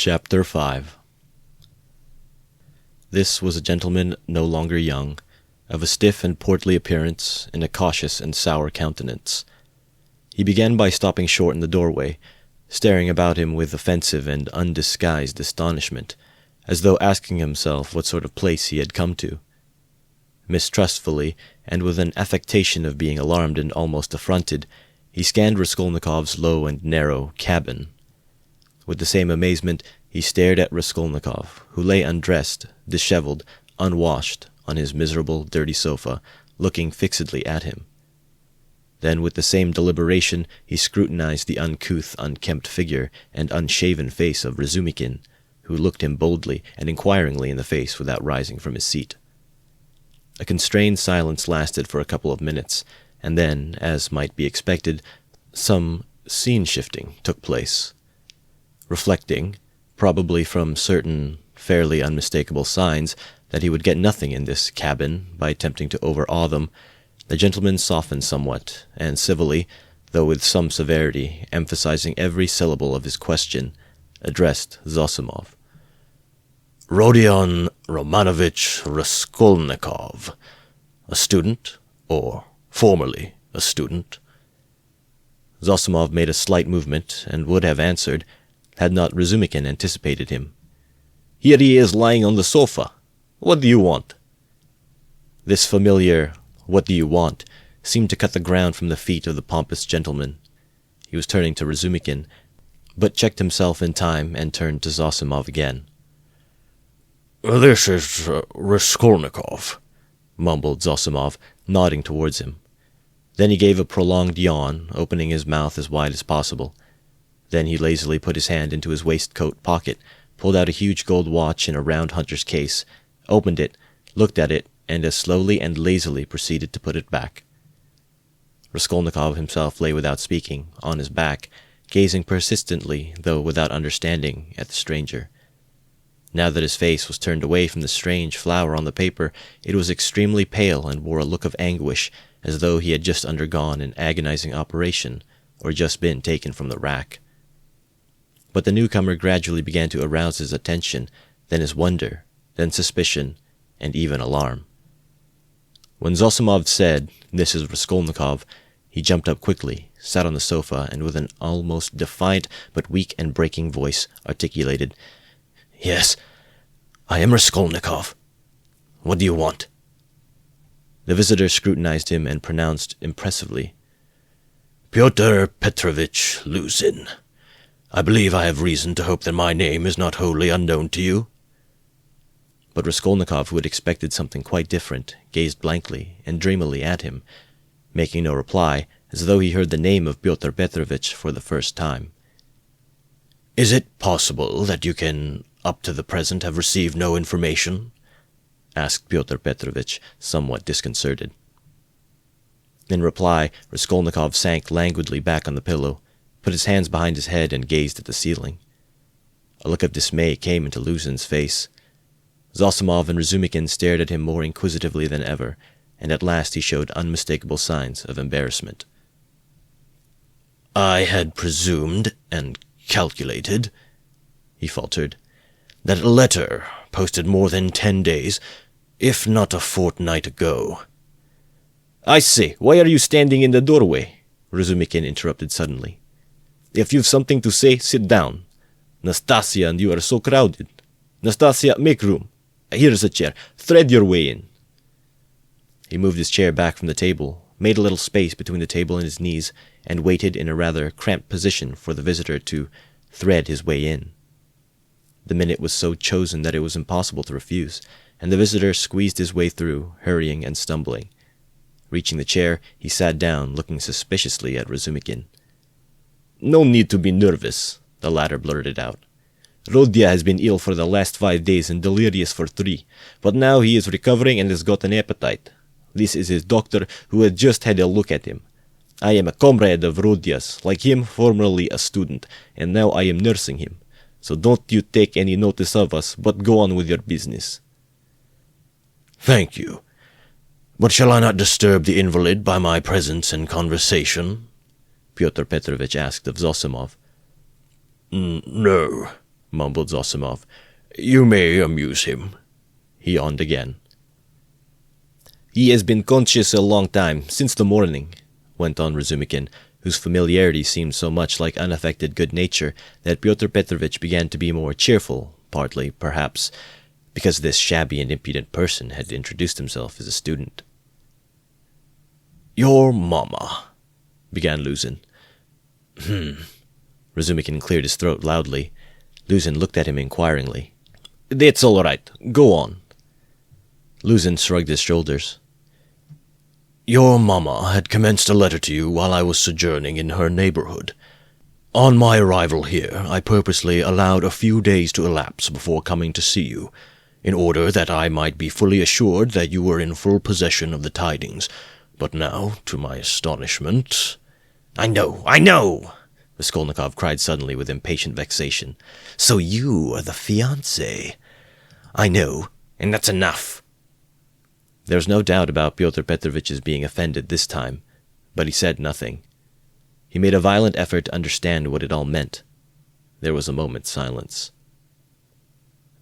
Chapter 5. This was a gentleman no longer young, of a stiff and portly appearance, and a cautious and sour countenance. He began by stopping short in the doorway, staring about him with offensive and undisguised astonishment, as though asking himself what sort of place he had come to. Mistrustfully, and with an affectation of being alarmed and almost affronted, he scanned Raskolnikov's low and narrow cabin. With the same amazement, he stared at Raskolnikov, who lay undressed, disheveled, unwashed, on his miserable, dirty sofa, looking fixedly at him. Then, with the same deliberation, he scrutinized the uncouth, unkempt figure and unshaven face of Razumikin, who looked him boldly and inquiringly in the face without rising from his seat. A constrained silence lasted for a couple of minutes, and then, as might be expected, some scene-shifting took place. Reflecting, probably from certain fairly unmistakable signs, that he would get nothing in this cabin by attempting to overawe them, the gentleman softened somewhat, and civilly, though with some severity, emphasizing every syllable of his question, addressed Zosimov. "Rodion Romanovich Raskolnikov, a student, or formerly a student?" Zosimov made a slight movement, and would have answered, had not Razumikin anticipated him. "Here he is lying on the sofa. What do you want?" This familiar "what do you want" seemed to cut the ground from the feet of the pompous gentleman. He was turning to Razumikin, but checked himself in time and turned to Zosimov again. "This is Raskolnikov," mumbled Zosimov, nodding towards him. Then he gave a prolonged yawn, opening his mouth as wide as possible. Then he lazily put his hand into his waistcoat pocket, pulled out a huge gold watch in a round hunter's case, opened it, looked at it, and as slowly and lazily proceeded to put it back. Raskolnikov himself lay without speaking, on his back, gazing persistently, though without understanding, at the stranger. Now that his face was turned away from the strange flower on the paper, it was extremely pale and wore a look of anguish, as though he had just undergone an agonizing operation, or just been taken from the rack. But the newcomer gradually began to arouse his attention, then his wonder, then suspicion, and even alarm. When Zosimov said, "This is Raskolnikov," he jumped up quickly, sat on the sofa, and with an almost defiant but weak and breaking voice articulated, "Yes, I am Raskolnikov. What do you want?" The visitor scrutinized him and pronounced impressively, "Pyotr Petrovich Luzin. I believe I have reason to hope that my name is not wholly unknown to you." But Raskolnikov, who had expected something quite different, gazed blankly and dreamily at him, making no reply, as though he heard the name of Pyotr Petrovich for the first time. "Is it possible that you can, up to the present, have received no information?" asked Pyotr Petrovich, somewhat disconcerted. In reply, Raskolnikov sank languidly back on the pillow, put his hands behind his head, and gazed at the ceiling. A look of dismay came into Luzin's face. Zosimov and Razumikin stared at him more inquisitively than ever, and at last he showed unmistakable signs of embarrassment. "I had presumed and calculated," he faltered, "that a letter posted more than 10 days, if not a fortnight ago—" "I say, why are you standing in the doorway?" Razumikin interrupted suddenly. "If you've something to say, sit down. Nastasia and you are so crowded. Nastasia, make room. Here's a chair. Thread your way in." He moved his chair back from the table, made a little space between the table and his knees, and waited in a rather cramped position for the visitor to thread his way in. The minute was so chosen that it was impossible to refuse, and the visitor squeezed his way through, hurrying and stumbling. Reaching the chair, he sat down, looking suspiciously at Razumikin. "No need to be nervous," the latter blurted out. "Rodya has been ill for the last 5 days and delirious for 3, but now he is recovering and has got an appetite. This is his doctor, who has just had a look at him. I am a comrade of Rodya's, like him, formerly a student, and now I am nursing him. So don't you take any notice of us, but go on with your business." "Thank you. But shall I not disturb the invalid by my presence and conversation?" Pyotr Petrovich asked of Zosimov. "No," mumbled Zosimov. "You may amuse him." He yawned again. "He has been conscious a long time, since the morning," went on Razumikin, whose familiarity seemed so much like unaffected good nature that Pyotr Petrovitch began to be more cheerful, partly, perhaps, because this shabby and impudent person had introduced himself as a student. "Your mamma," began Luzin. Razumikin cleared his throat loudly. Luzin looked at him inquiringly. "That's all right. Go on." Luzin shrugged his shoulders. "Your mamma had commenced a letter to you while I was sojourning in her neighborhood. On my arrival here, I purposely allowed a few days to elapse before coming to see you, in order that I might be fully assured that you were in full possession of the tidings. But now, to my astonishment—" I know! Raskolnikov cried suddenly with impatient vexation. "So you are the fiancé. I know, and that's enough." There was no doubt about Pyotr Petrovitch's being offended this time, but he said nothing. He made a violent effort to understand what it all meant. There was a moment's silence.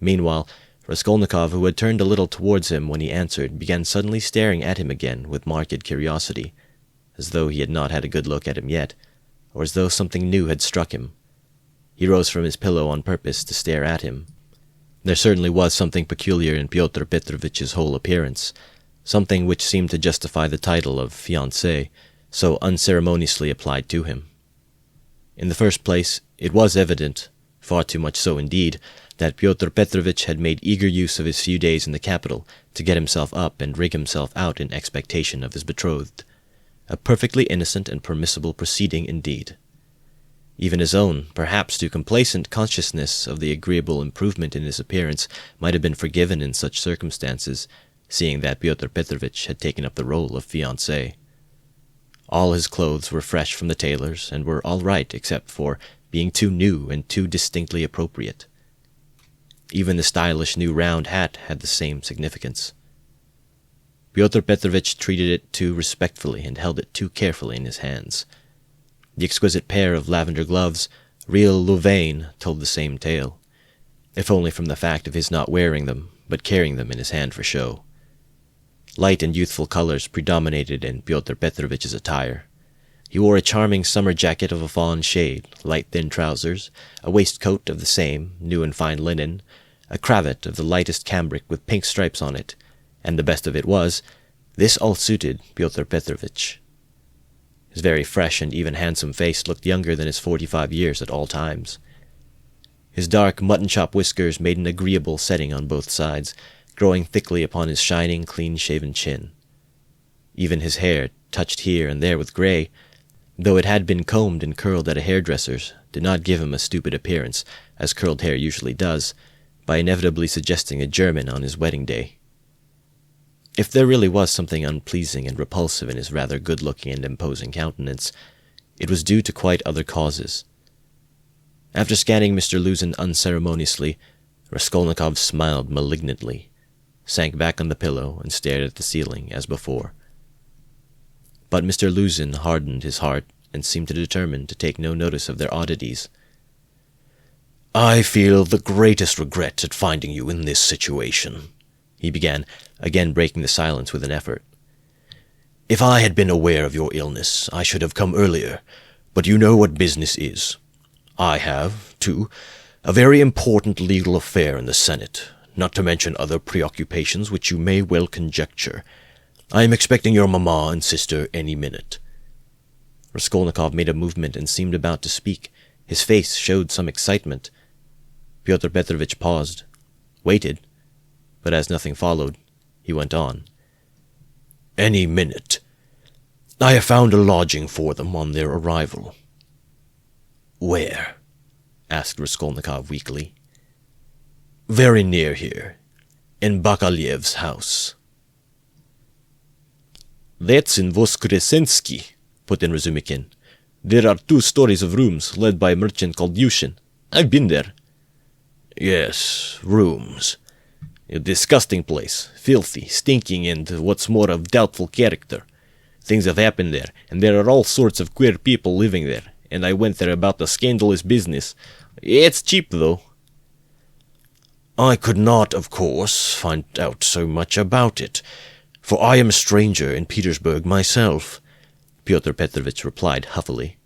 Meanwhile, Raskolnikov, who had turned a little towards him when he answered, began suddenly staring at him again with marked curiosity, as though he had not had a good look at him yet, or as though something new had struck him. He rose from his pillow on purpose to stare at him. There certainly was something peculiar in Pyotr Petrovitch's whole appearance, something which seemed to justify the title of fiancé, so unceremoniously applied to him. In the first place, it was evident, far too much so indeed, that Pyotr Petrovitch had made eager use of his few days in the capital to get himself up and rig himself out in expectation of his betrothed. A perfectly innocent and permissible proceeding indeed. Even his own, perhaps too complacent, consciousness of the agreeable improvement in his appearance might have been forgiven in such circumstances, seeing that Pyotr Petrovitch had taken up the role of fiancé. All his clothes were fresh from the tailor's, and were all right except for being too new and too distinctly appropriate. Even the stylish new round hat had the same significance. Pyotr Petrovitch treated it too respectfully and held it too carefully in his hands. The exquisite pair of lavender gloves, real Louvain, told the same tale, if only from the fact of his not wearing them, but carrying them in his hand for show. Light and youthful colors predominated in Pyotr Petrovitch's attire. He wore a charming summer jacket of a fawn shade, light thin trousers, a waistcoat of the same, new and fine linen, a cravat of the lightest cambric with pink stripes on it, and the best of it was, this all suited Pyotr Petrovitch. His very fresh and even handsome face looked younger than his 45 years at all times. His dark mutton-chop whiskers made an agreeable setting on both sides, growing thickly upon his shining, clean-shaven chin. Even his hair, touched here and there with grey, though it had been combed and curled at a hairdresser's, did not give him a stupid appearance, as curled hair usually does, by inevitably suggesting a German on his wedding day. If there really was something unpleasing and repulsive in his rather good-looking and imposing countenance, it was due to quite other causes. After scanning Mr. Luzin unceremoniously, Raskolnikov smiled malignantly, sank back on the pillow, and stared at the ceiling as before. But Mr. Luzin hardened his heart and seemed to determine to take no notice of their oddities. "I feel the greatest regret at finding you in this situation," he began, again breaking the silence with an effort. "If I had been aware of your illness, I should have come earlier, but you know what business is. I have, too, a very important legal affair in the Senate, not to mention other preoccupations which you may well conjecture. I am expecting your mamma and sister any minute." Raskolnikov made a movement and seemed about to speak. His face showed some excitement. Pyotr Petrovitch paused, waited, but as nothing followed, he went on. "Any minute. I have found a lodging for them on their arrival." "Where?" asked Raskolnikov weakly. "Very near here, in Bakaliev's house." "That's in Voskresensky," put in Razumikin. "There are 2 stories of rooms, led by a merchant called Yushin. I've been there." "Yes, rooms. A disgusting place, filthy, stinking, and what's more, of doubtful character. Things have happened there, and there are all sorts of queer people living there, and I went there about a scandalous business. It's cheap, though." I could not, of course, find out so much about it, for I am a stranger in Petersburg myself, Pyotr Petrovitch replied huffily.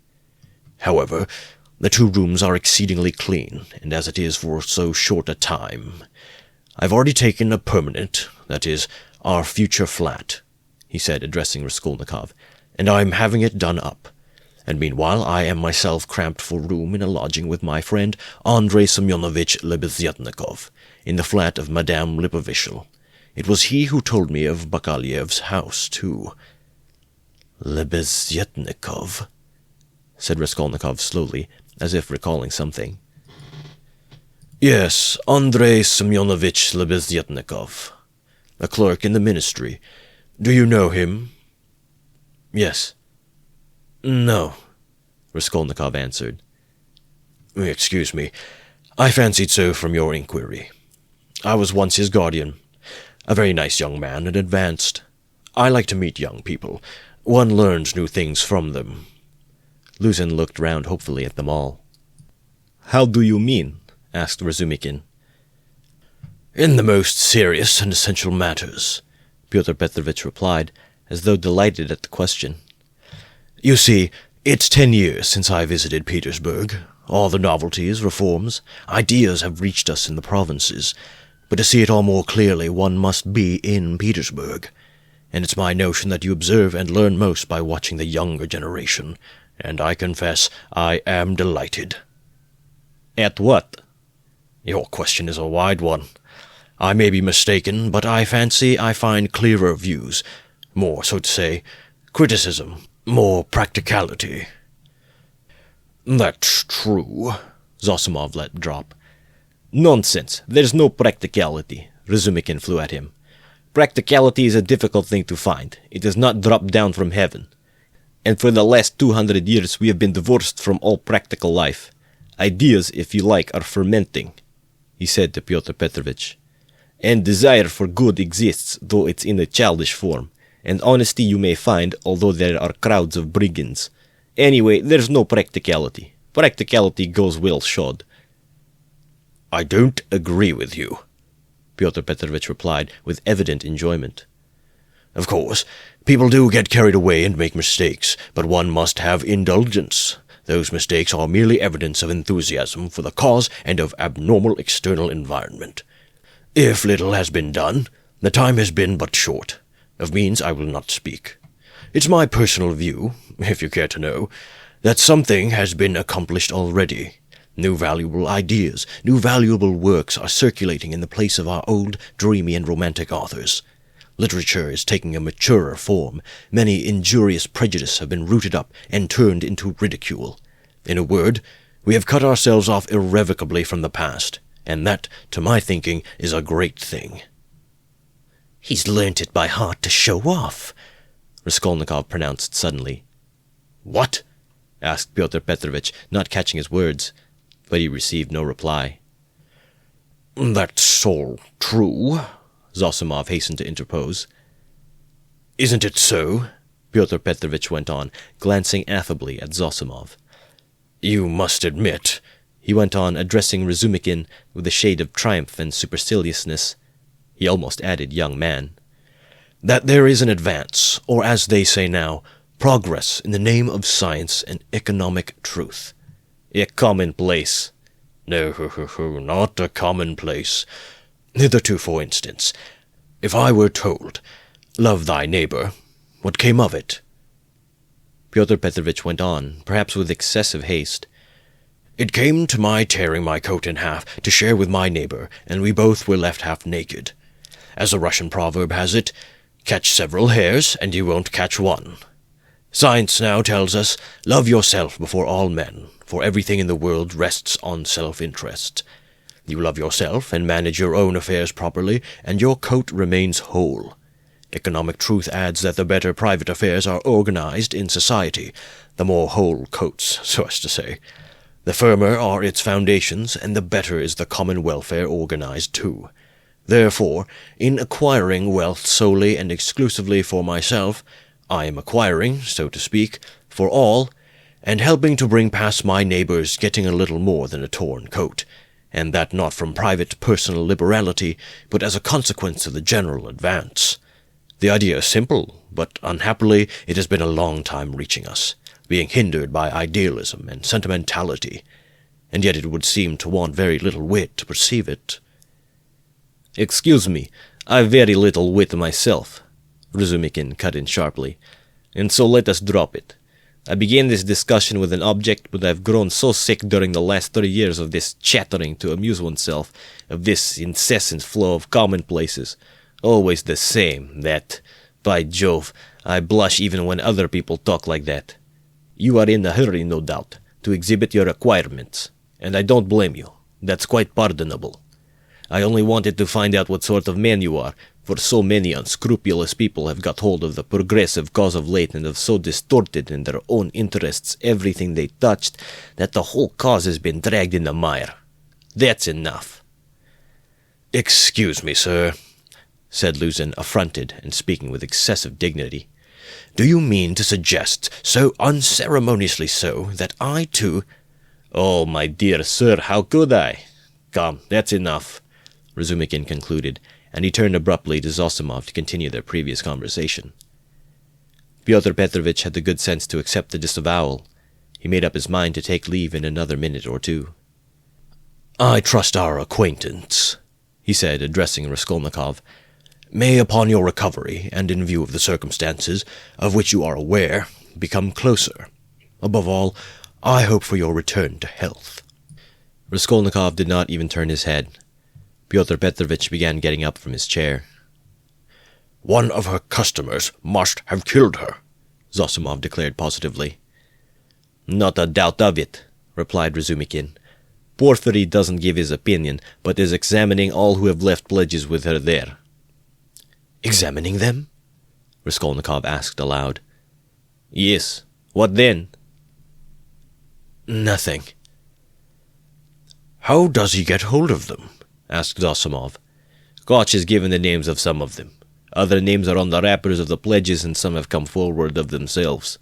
However, the 2 rooms are exceedingly clean, and as it is for so short a time, I've already taken a permanent, that is, our future flat, he said, addressing Raskolnikov, and I'm having it done up. And meanwhile I am myself cramped for room in a lodging with my friend Andrei Semyonovitch Lebezyatnikov, in the flat of Madame Lipovishel. It was he who told me of Bakaliev's house, too. Lebezyatnikov, said Raskolnikov slowly, as if recalling something. Yes, Andrei Semyonovitch Lebezyatnikov, a clerk in the ministry. Do you know him? Yes. No, Raskolnikov answered. Excuse me, I fancied so from your inquiry. I was once his guardian, a very nice young man and advanced. I like to meet young people. One learns new things from them. Luzin looked round hopefully at them all. How do you mean? Asked Razumikin. In the most serious and essential matters, Pyotr Petrovitch replied, as though delighted at the question. You see, it's 10 years since I visited Petersburg. All the novelties, reforms, ideas have reached us in the provinces, but to see it all more clearly one must be in Petersburg. And it's my notion that you observe and learn most by watching the younger generation, and I confess I am delighted. At what? Your question is a wide one. I may be mistaken, but I fancy I find clearer views, more, so to say, criticism, more practicality. That's true, Zosimov let drop. Nonsense, there's no practicality, Razumikin flew at him. Practicality is a difficult thing to find. It does not drop down from heaven. And for the last 200 years we have been divorced from all practical life. Ideas, if you like, are fermenting, he said to Pyotr Petrovitch. And desire for good exists, though it's in a childish form. And honesty you may find, although there are crowds of brigands. Anyway, there's no practicality. Practicality goes well shod. I don't agree with you, Pyotr Petrovitch replied with evident enjoyment. Of course, people do get carried away and make mistakes, but one must have indulgence. Those mistakes are merely evidence of enthusiasm for the cause and of abnormal external environment. If little has been done, the time has been but short. Of means I will not speak. It's my personal view, if you care to know, that something has been accomplished already. New valuable ideas, new valuable works are circulating in the place of our old, dreamy and romantic authors. Literature is taking a maturer form. Many injurious prejudices have been rooted up and turned into ridicule. In a word, we have cut ourselves off irrevocably from the past, and that, to my thinking, is a great thing. He's learnt it by heart to show off, Raskolnikov pronounced suddenly. What? Asked Pyotr Petrovitch, not catching his words, but he received no reply. That's all true, Zosimov hastened to interpose. Isn't it so? Pyotr Petrovitch went on, glancing affably at Zosimov. You must admit, he went on, addressing Razumikin with a shade of triumph and superciliousness. He almost added young man, that there is an advance, or as they say now, progress in the name of science and economic truth. A commonplace. No, not a commonplace. Hitherto, for instance, if I were told, love thy neighbor, what came of it? Pyotr Petrovitch went on, perhaps with excessive haste. It came to my tearing my coat in half to share with my neighbor, and we both were left half naked. As a Russian proverb has it, catch several hares, and you won't catch one. Science now tells us, love yourself before all men, for everything in the world rests on self-interest. You love yourself and manage your own affairs properly, and your coat remains whole. Economic truth adds that the better private affairs are organized in society, the more whole coats, so as to say. The firmer are its foundations, and the better is the common welfare organized too. Therefore, in acquiring wealth solely and exclusively for myself, I am acquiring, so to speak, for all, and helping to bring past my neighbors getting a little more than a torn coat, and that not from private personal liberality, but as a consequence of the general advance. The idea is simple, but unhappily it has been a long time reaching us, being hindered by idealism and sentimentality, and yet it would seem to want very little wit to perceive it. "Excuse me, I've very little wit myself," Razumikin cut in sharply, "and so let us drop it. I began this discussion with an object, but I've grown so sick during the last 30 years of this chattering to amuse oneself, of this incessant flow of commonplaces, always the same, that, by Jove, I blush even when other people talk like that. You are in a hurry, no doubt, to exhibit your acquirements, and I don't blame you. That's quite pardonable. I only wanted to find out what sort of man you are, for so many unscrupulous people have got hold of the progressive cause of late and have so distorted in their own interests everything they touched that the whole cause has been dragged in the mire. That's enough." "Excuse me, sir," said Luzin, affronted and speaking with excessive dignity. "Do you mean to suggest, so unceremoniously so, that I too—" "Oh, my dear sir, how could I? Come, that's enough," Razumikin concluded, and he turned abruptly to Zosimov to continue their previous conversation. Pyotr Petrovitch had the good sense to accept the disavowal. He made up his mind to take leave in another minute or two. "I trust our acquaintance," he said, addressing Raskolnikov, "may, upon your recovery, and in view of the circumstances of which you are aware, become closer. Above all, I hope for your return to health." Raskolnikov did not even turn his head. Pyotr Petrovitch began getting up from his chair. "One of her customers must have killed her," Zosimov declared positively. "Not a doubt of it," replied Razumikin. "Porfiry doesn't give his opinion, but is examining all who have left pledges with her there." "Examining them?" Raskolnikov asked aloud. "Yes. What then?" "Nothing." "How does he get hold of them?" asked Zosimov. "Koch has given the names of some of them. Other names are on the wrappers of the pledges, and some have come forward of themselves."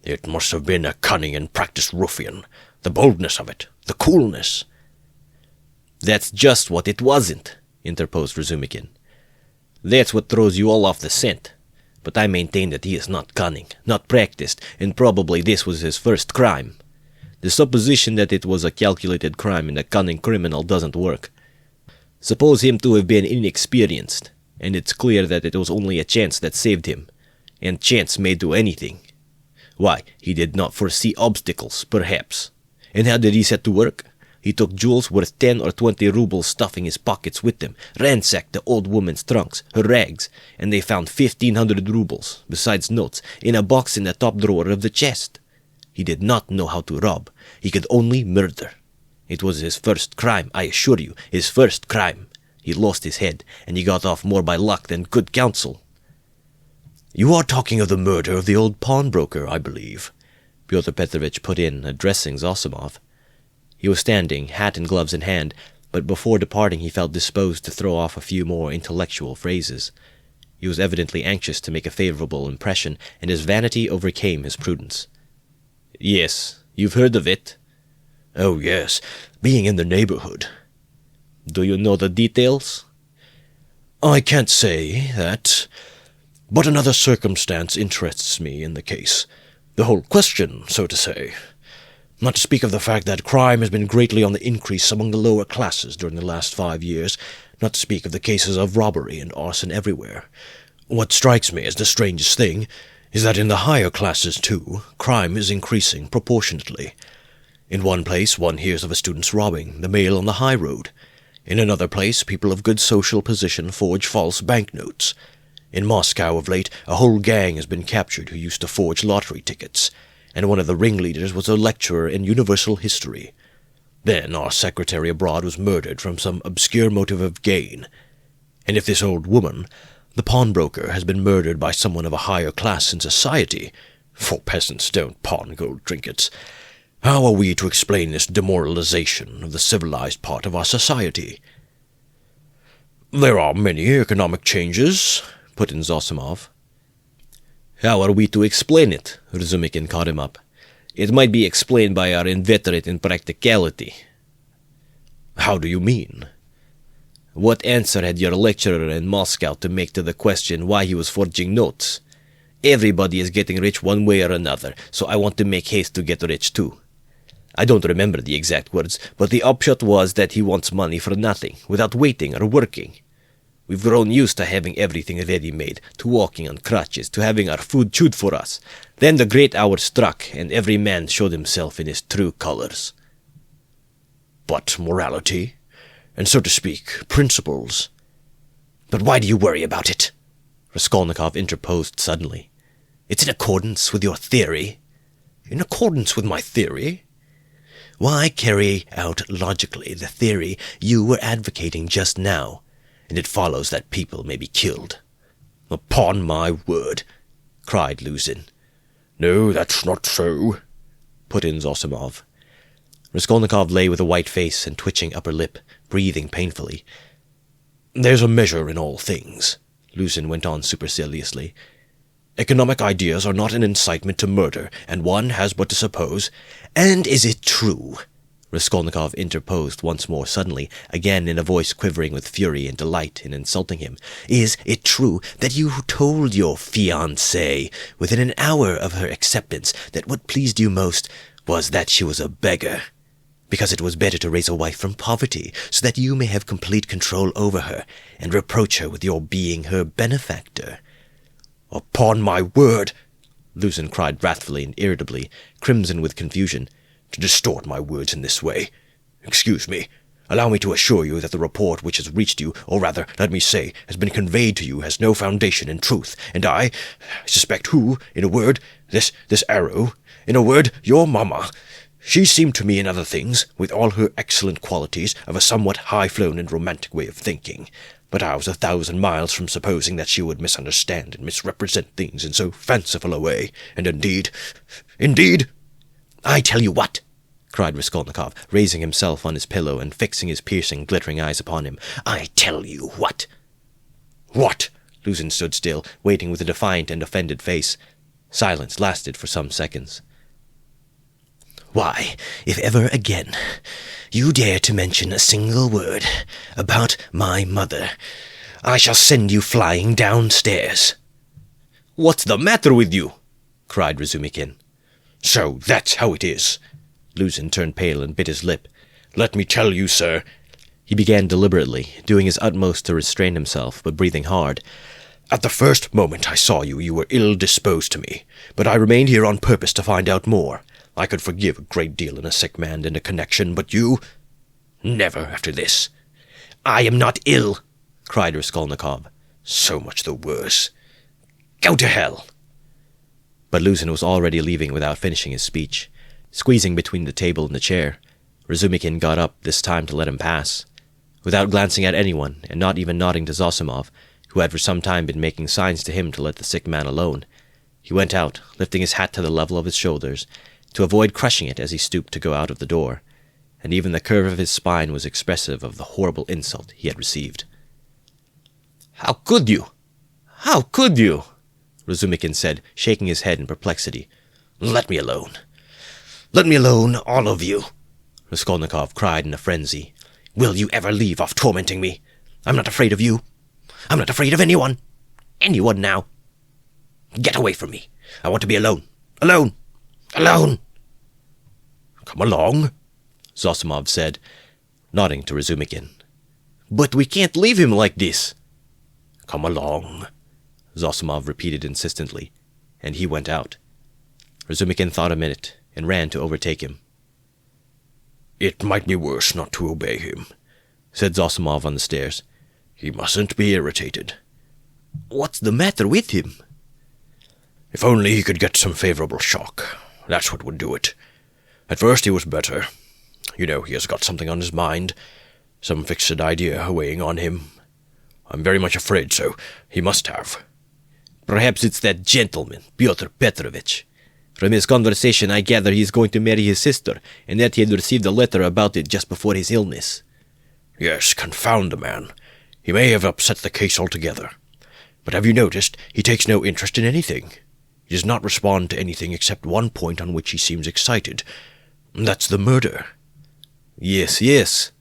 "It must have been a cunning and practiced ruffian. The boldness of it, the coolness." "That's just what it wasn't," interposed Razumikin. "That's what throws you all off the scent. But I maintain that he is not cunning, not practiced, and probably this was his first crime. The supposition that it was a calculated crime and a cunning criminal doesn't work. Suppose him to have been inexperienced, and it's clear that it was only a chance that saved him, and chance may do anything. Why, he did not foresee obstacles, perhaps. And how did he set to work? He took jewels worth 10 or 20 rubles, stuffing his pockets with them, ransacked the old woman's trunks, her rags, and they found 1,500 rubles, besides notes, in a box in the top drawer of the chest. He did not know how to rob. He could only murder. It was his first crime, I assure you, his first crime. He lost his head, and he got off more by luck than good counsel." "You are talking of the murder of the old pawnbroker, I believe," Pyotr Petrovitch put in, addressing Zosimov. He was standing, hat and gloves in hand, but before departing he felt disposed to throw off a few more intellectual phrases. He was evidently anxious to make a favorable impression, and his vanity overcame his prudence. "Yes, you've heard of it?" "Oh, yes, being in the neighborhood." "Do you know the details?" "I can't say that, but another circumstance interests me in the case. The whole question, so to say. Not to speak of the fact that crime has been greatly on the increase among the lower classes during the last 5 years, not to speak of the cases of robbery and arson everywhere. What strikes me as the strangest thing is that in the higher classes, too, crime is increasing proportionately. In one place one hears of a student's robbing the mail on the high road. In another place people of good social position forge false banknotes. In Moscow of late a whole gang has been captured who used to forge lottery tickets, and one of the ringleaders was a lecturer in universal history. Then our secretary abroad was murdered from some obscure motive of gain. And if this old woman, the pawnbroker, has been murdered by someone of a higher class in society, for peasants don't pawn gold trinkets, how are we to explain this demoralization of the civilized part of our society?" "There are many economic changes," put in Zosimov. "How are we to explain it?" Razumikin caught him up. "It might be explained by our inveterate impracticality." How do you mean? What answer had your lecturer in Moscow to make to the question why he was forging notes? Everybody is getting rich one way or another, so I want to make haste to get rich too. I don't remember the exact words, but the upshot was that he wants money for nothing, without waiting or working. We've grown used to having everything ready-made, to walking on crutches, to having our food chewed for us. Then the great hour struck, and every man showed himself in his true colors. But morality, and so to speak, principles. But why do you worry about it? Raskolnikov interposed suddenly. It's in accordance with your theory. In accordance with my theory? Why carry out logically the theory you were advocating just now, and it follows that people may be killed? Upon my word, cried Luzin. No, that's not so, put in Zosimov. Raskolnikov lay with a white face and twitching upper lip, breathing painfully. There's a measure in all things, Luzin went on superciliously. Economic ideas are not an incitement to murder, and one has but to suppose. And is it true? Raskolnikov interposed once more suddenly, again in a voice quivering with fury and delight in insulting him. Is it true that you told your fiancée, within an hour of her acceptance, that what pleased you most was that she was a beggar? Because it was better to raise a wife from poverty, so that you may have complete control over her, and reproach her with your being her benefactor. Upon my word, Luzin cried wrathfully and irritably, crimson with confusion, to distort my words in this way. Excuse me. Allow me to assure you that the report which has reached you, or rather, let me say, has been conveyed to you, has no foundation in truth, and I suspect who, in a word, this arrow, in a word, your mamma. She seemed to me in other things, with all her excellent qualities, of a somewhat high-flown and romantic way of thinking. But I was 1,000 miles from supposing that she would misunderstand and misrepresent things in so fanciful a way, and indeed... I tell you what, cried Raskolnikov, raising himself on his pillow and fixing his piercing, glittering eyes upon him. I tell you what. What? Luzin stood still, waiting with a defiant and offended face. Silence lasted for some seconds. Why, if ever again you dare to mention a single word about my mother, I shall send you flying downstairs. What's the matter with you? Cried Razumikin. So that's how it is. Luzin turned pale and bit his lip. Let me tell you, sir. He began deliberately, doing his utmost to restrain himself, but breathing hard. At the first moment I saw you, you were ill-disposed to me, but I remained here on purpose to find out more. I could forgive a great deal in a sick man and a connection, but you... Never after this. I am not ill, cried Raskolnikov. So much the worse. Go to hell. But Luzin was already leaving without finishing his speech. Squeezing between the table and the chair, Razumikin got up this time to let him pass. Without glancing at anyone, and not even nodding to Zosimov, who had for some time been making signs to him to let the sick man alone, he went out, lifting his hat to the level of his shoulders, to avoid crushing it as he stooped to go out of the door, and even the curve of his spine was expressive of the horrible insult he had received. How could you? How could you? Razumikin said, shaking his head in perplexity. Let me alone. Let me alone, all of you, Raskolnikov cried in a frenzy. Will you ever leave off tormenting me? I'm not afraid of you. I'm not afraid of anyone. Anyone now. Get away from me. I want to be alone. Alone. Alone. Come along, Zosimov said, nodding to Razumikin. But we can't leave him like this. Come along, Zosimov repeated insistently, and he went out. Razumikin thought a minute and ran to overtake him. It might be worse not to obey him, said Zosimov on the stairs. He mustn't be irritated. What's the matter with him? If only he could get some favorable shock. That's what would do it. At first he was better. You know, he has got something on his mind, some fixed idea weighing on him. I'm very much afraid so. He must have. Perhaps it's that gentleman, Pyotr Petrovitch. From his conversation I gather he is going to marry his sister, and that he had received a letter about it just before his illness. Yes, confound the man. He may have upset the case altogether. But have you noticed, he takes no interest in anything. He does not respond to anything except one point on which he seems excited. That's the murder. Yes,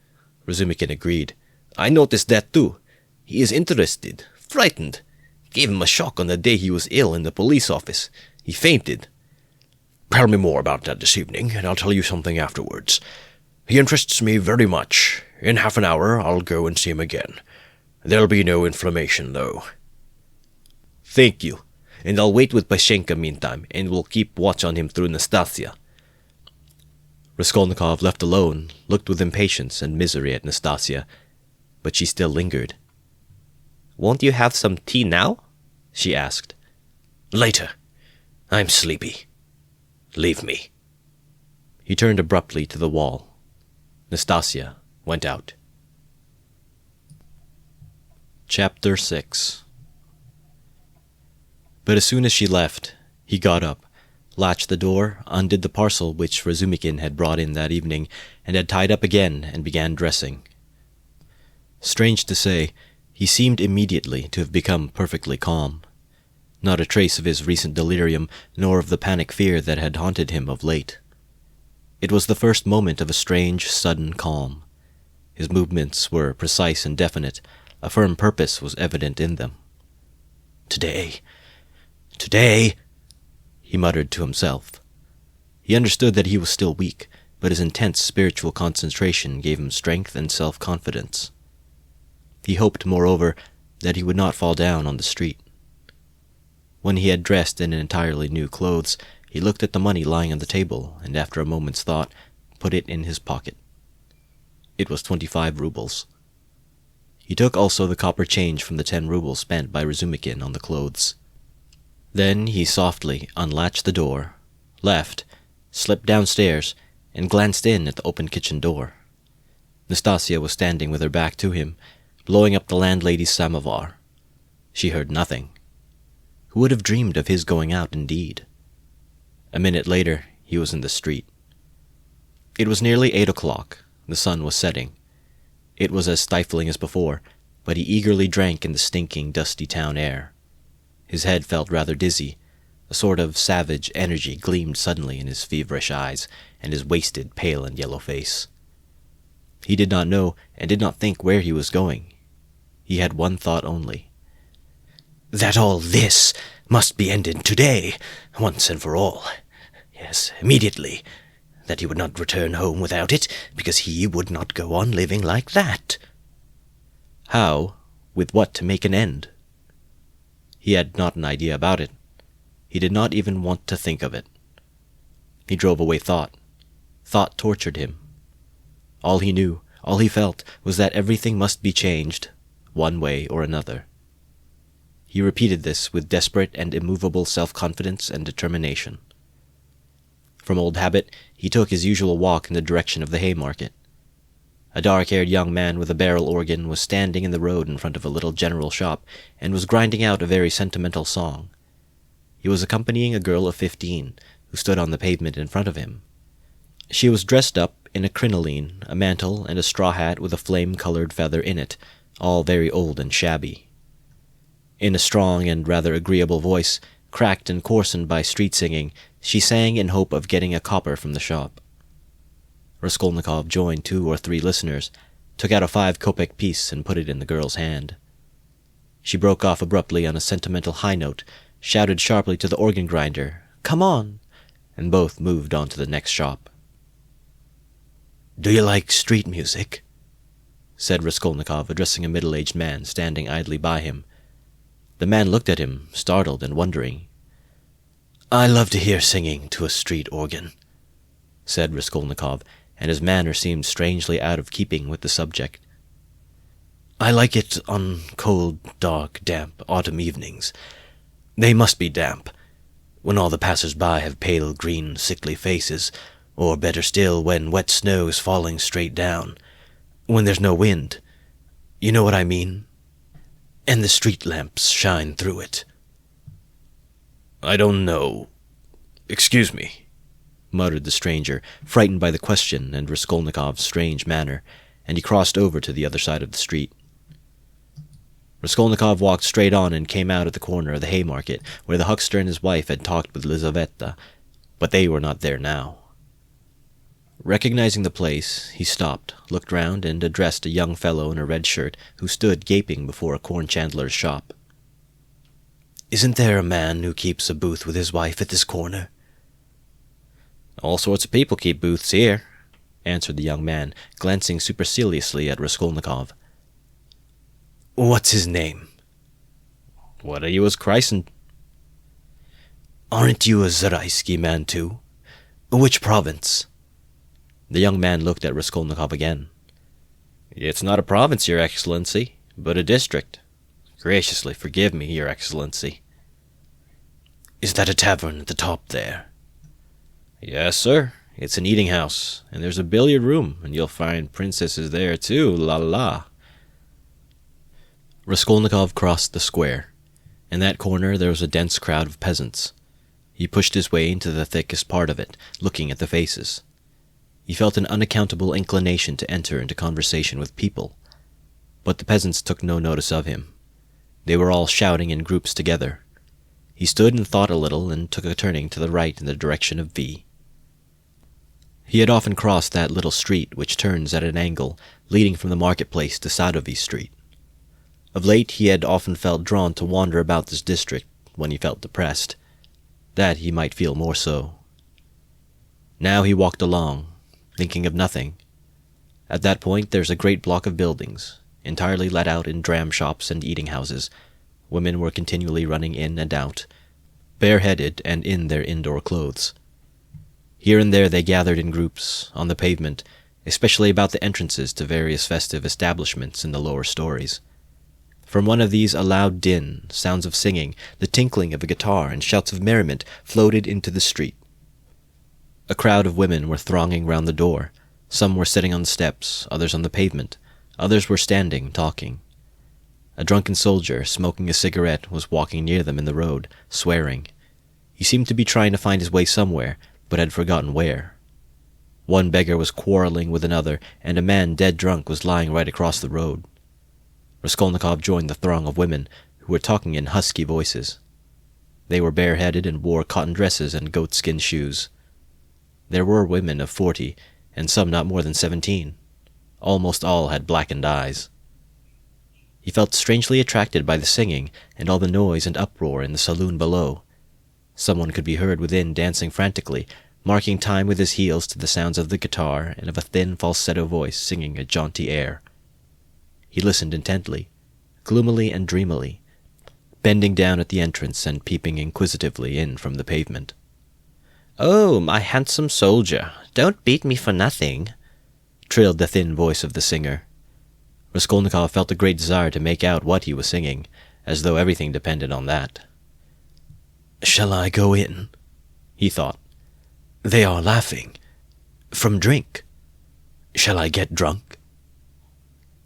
Razumikin agreed. "I noticed that too. He is interested, frightened. Gave him a shock on the day he was ill in the police office. He fainted." "Tell me more about that this evening, and I'll tell you something afterwards. He interests me very much. In half an hour I'll go and see him again. There'll be no inflammation, though." "Thank you. And I'll wait with Pashenka meantime, and we'll keep watch on him through Nastasia." Raskolnikov, left alone, looked with impatience and misery at Nastasia, but she still lingered. "Won't you have some tea now?" she asked. "Later. I'm sleepy. Leave me." He turned abruptly to the wall. Nastasia went out. Chapter 6. But as soon as she left, he got up, latched the door, undid the parcel which Razumikin had brought in that evening, and had tied up again, and began dressing. Strange to say, he seemed immediately to have become perfectly calm. Not a trace of his recent delirium, nor of the panic fear that had haunted him of late. It was the first moment of a strange, sudden calm. His movements were precise and definite. A firm purpose was evident in them. Today, he muttered to himself. He understood that he was still weak, but his intense spiritual concentration gave him strength and self-confidence. He hoped, moreover, that he would not fall down on the street. When he had dressed in entirely new clothes, he looked at the money lying on the table, and after a moment's thought, put it in his pocket. It was 25 rubles. He took also the copper change from the 10 rubles spent by Razumikin on the clothes. Then he softly unlatched the door, left, slipped downstairs, and glanced in at the open kitchen door. Nastasia was standing with her back to him, blowing up the landlady's samovar. She heard nothing. Who would have dreamed of his going out, indeed? A minute later, he was in the street. It was nearly 8 o'clock. The sun was setting. It was as stifling as before, but he eagerly drank in the stinking, dusty town air. His head felt rather dizzy. A sort of savage energy gleamed suddenly in his feverish eyes and his wasted, pale and yellow face. He did not know and did not think where he was going. He had one thought only. That all this must be ended today, once and for all. Yes, immediately. That he would not return home without it, because he would not go on living like that. How, with what to make an end? He had not an idea about it. He did not even want to think of it. He drove away thought. Thought tortured him. All he knew, all he felt, was that everything must be changed, one way or another. He repeated this with desperate and immovable self-confidence and determination. From old habit, he took his usual walk in the direction of the Haymarket. A dark-haired young man with a barrel organ was standing in the road in front of a little general shop, and was grinding out a very sentimental song. He was accompanying a girl of 15, who stood on the pavement in front of him. She was dressed up in a crinoline, a mantle, and a straw hat with a flame-colored feather in it, all very old and shabby. In a strong and rather agreeable voice, cracked and coarsened by street singing, she sang in hope of getting a copper from the shop. Raskolnikov joined 2 or 3 listeners, took out a 5-kopeck piece and put it in the girl's hand. She broke off abruptly on a sentimental high note, shouted sharply to the organ grinder, "Come on!" and both moved on to the next shop. "Do you like street music?" said Raskolnikov, addressing a middle-aged man standing idly by him. The man looked at him, startled and wondering. "I love to hear singing to a street organ," said Raskolnikov, and his manner seemed strangely out of keeping with the subject. "I like it on cold, dark, damp autumn evenings. They must be damp, when all the passers-by have pale, green, sickly faces, or better still, when wet snow is falling straight down, when there's no wind. You know what I mean? And the street lamps shine through it." "I don't know. Excuse me," muttered the stranger, frightened by the question and Raskolnikov's strange manner, and he crossed over to the other side of the street. Raskolnikov walked straight on and came out at the corner of the Haymarket, where the huckster and his wife had talked with Lizaveta, but they were not there now. Recognizing the place, he stopped, looked round, and addressed a young fellow in a red shirt who stood gaping before a corn chandler's shop. "Isn't there a man who keeps a booth with his wife at this corner?" "All sorts of people keep booths here," answered the young man, glancing superciliously at Raskolnikov. "What's his name?" "What are you as christened?" "Aren't you a Zaraisky man, too? Which province?" The young man looked at Raskolnikov again. "It's not a province, Your Excellency, but a district. Graciously forgive me, Your Excellency." "Is that a tavern at the top there?" "Yes, sir. It's an eating house, and there's a billiard room, and you'll find princesses there, too, la. Raskolnikov crossed the square. In that corner there was a dense crowd of peasants. He pushed his way into the thickest part of it, looking at the faces. He felt an unaccountable inclination to enter into conversation with people. But the peasants took no notice of him. They were all shouting in groups together. He stood and thought a little, and took a turning to the right in the direction of V. He had often crossed that little street which turns at an angle, leading from the marketplace to Sadovy Street. Of late he had often felt drawn to wander about this district when he felt depressed. That he might feel more so. Now he walked along, thinking of nothing. At that point there's a great block of buildings, entirely let out in dram shops and eating houses. Women were continually running in and out, bareheaded and in their indoor clothes. Here and there they gathered in groups, on the pavement, especially about the entrances to various festive establishments in the lower stories. From one of these a loud din, sounds of singing, the tinkling of a guitar, and shouts of merriment floated into the street. A crowd of women were thronging round the door. Some were sitting on the steps, others on the pavement, others were standing, talking. A drunken soldier, smoking a cigarette, was walking near them in the road, swearing. He seemed to be trying to find his way somewhere, but had forgotten where. One beggar was quarreling with another, and a man dead drunk was lying right across the road. Raskolnikov joined the throng of women, who were talking in husky voices. They were bareheaded and wore cotton dresses and goatskin shoes. There were women of 40, and some not more than 17. Almost all had blackened eyes. He felt strangely attracted by the singing and all the noise and uproar in the saloon below. Someone could be heard within dancing frantically, marking time with his heels to the sounds of the guitar and of a thin falsetto voice singing a jaunty air. He listened intently, gloomily and dreamily, bending down at the entrance and peeping inquisitively in from the pavement. "Oh, my handsome soldier, don't beat me for nothing," trilled the thin voice of the singer. Raskolnikov felt a great desire to make out what he was singing, as though everything depended on that. "Shall I go in?" he thought. "They are laughing. From drink. Shall I get drunk?"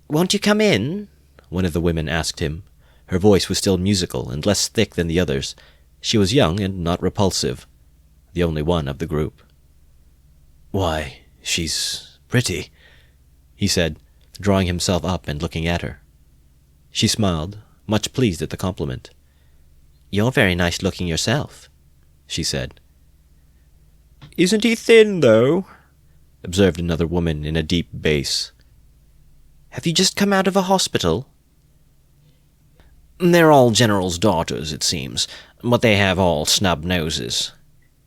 "Won't you come in?" one of the women asked him. Her voice was still musical and less thick than the others. She was young and not repulsive, the only one of the group. "Why, she's pretty," he said, drawing himself up and looking at her. She smiled, much pleased at the compliment. "You're very nice looking yourself," she said. "Isn't he thin, though?" observed another woman in a deep bass. "Have you just come out of a hospital?" "They're all generals' daughters, it seems, but they have all snub noses,"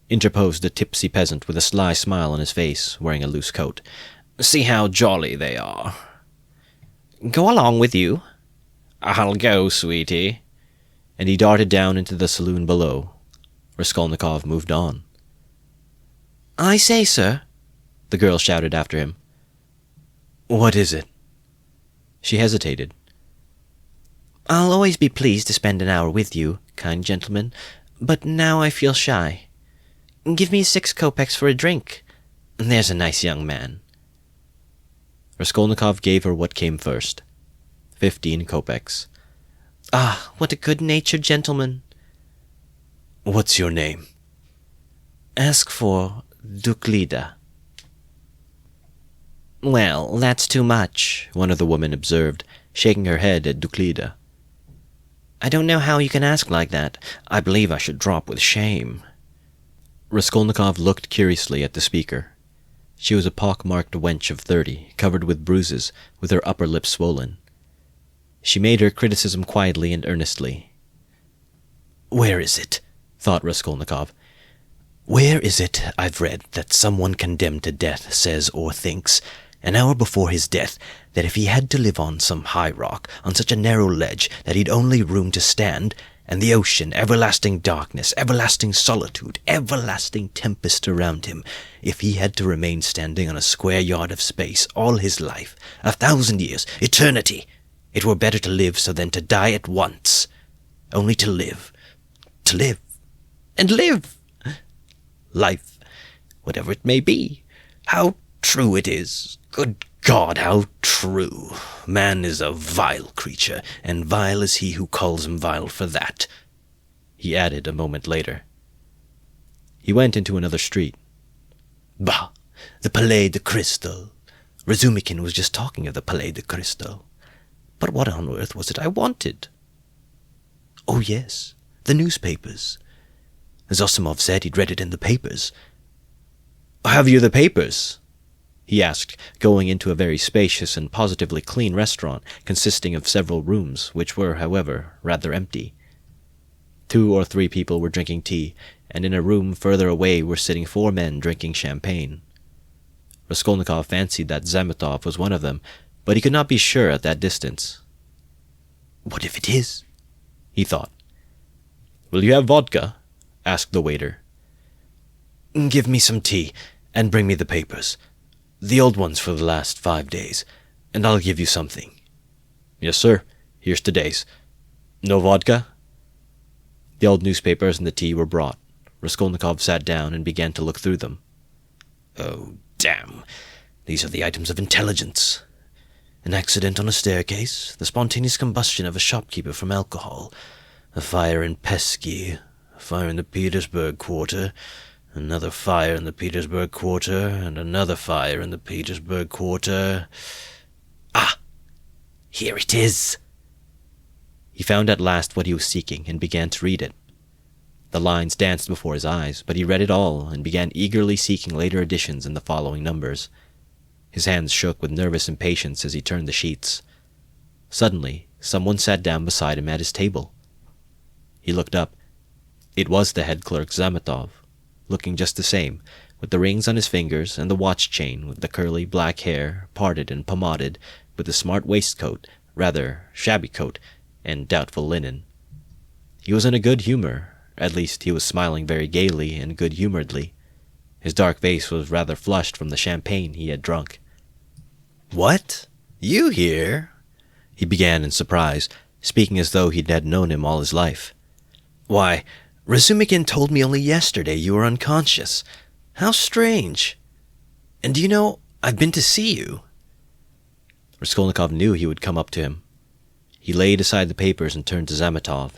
interposed a tipsy peasant with a sly smile on his face, wearing a loose coat. "See how jolly they are." "Go along with you." "I'll go, sweetie." And he darted down into the saloon below. Raskolnikov moved on. "I say, sir," the girl shouted after him. "What is it?" She hesitated. "I'll always be pleased to spend an hour with you, kind gentleman, but now I feel shy. Give me 6 kopecks for a drink. There's a nice young man." Raskolnikov gave her what came first. 15 kopecks. "Ah, what a good-natured gentleman." "What's your name?" "Ask for Duklida." "Well, that's too much," one of the women observed, shaking her head at Duklida. "I don't know how you can ask like that. I believe I should drop with shame." Raskolnikov looked curiously at the speaker. She was a pock-marked wench of 30, covered with bruises, with her upper lip swollen. She made her criticism quietly and earnestly. "Where is it?" thought Raskolnikov. "Where is it I've read that someone condemned to death says or thinks, an hour before his death, that if he had to live on some high rock, on such a narrow ledge that he'd only room to stand, and the ocean, everlasting darkness, everlasting solitude, everlasting tempest around him, if he had to remain standing on a square yard of space all his life, 1,000 years, eternity, it were better to live so than to die at once. Only to live, and live. Life, whatever it may be, how true it is. Good God, how true. Man is a vile creature, and vile is he who calls him vile for that," he added a moment later. He went into another street. "Bah! The Palais de Crystal. Razumikin was just talking of the Palais de Crystal. But what on earth was it I wanted? Oh, yes, the newspapers. Zosimov said he'd read it in the papers." "Have you the papers?" he asked, going into a very spacious and positively clean restaurant, consisting of several rooms, which were, however, rather empty. 2 or 3 people were drinking tea, and in a room further away were sitting 4 men drinking champagne. Raskolnikov fancied that Zametov was one of them, but he could not be sure at that distance. "What if it is?" he thought. "Will you have vodka?" asked the waiter. "Give me some tea, and bring me the papers. The old ones for the last 5 days, and I'll give you something." "Yes, sir. Here's today's. No vodka?" The old newspapers and the tea were brought. Raskolnikov sat down and began to look through them. "Oh, damn! These are the items of intelligence. An accident on a staircase, the spontaneous combustion of a shopkeeper from alcohol, a fire in Pesky, a fire in the Petersburg quarter, another fire in the Petersburg quarter, and another fire in the Petersburg quarter. Ah! Here it is!" He found at last what he was seeking, and began to read it. The lines danced before his eyes, but he read it all, and began eagerly seeking later editions in the following numbers. His hands shook with nervous impatience as he turned the sheets. Suddenly, someone sat down beside him at his table. He looked up. It was the head clerk Zametov, looking just the same, with the rings on his fingers and the watch chain, with the curly black hair, parted and pomaded, with the smart waistcoat, rather shabby coat, and doubtful linen. He was in a good humor, at least he was smiling very gaily and good-humoredly. His dark face was rather flushed from the champagne he had drunk. "What? You here?" he began in surprise, speaking as though he had known him all his life. "Why, Razumikin told me only yesterday you were unconscious. How strange! And do you know, I've been to see you." Raskolnikov knew he would come up to him. He laid aside the papers and turned to Zametov.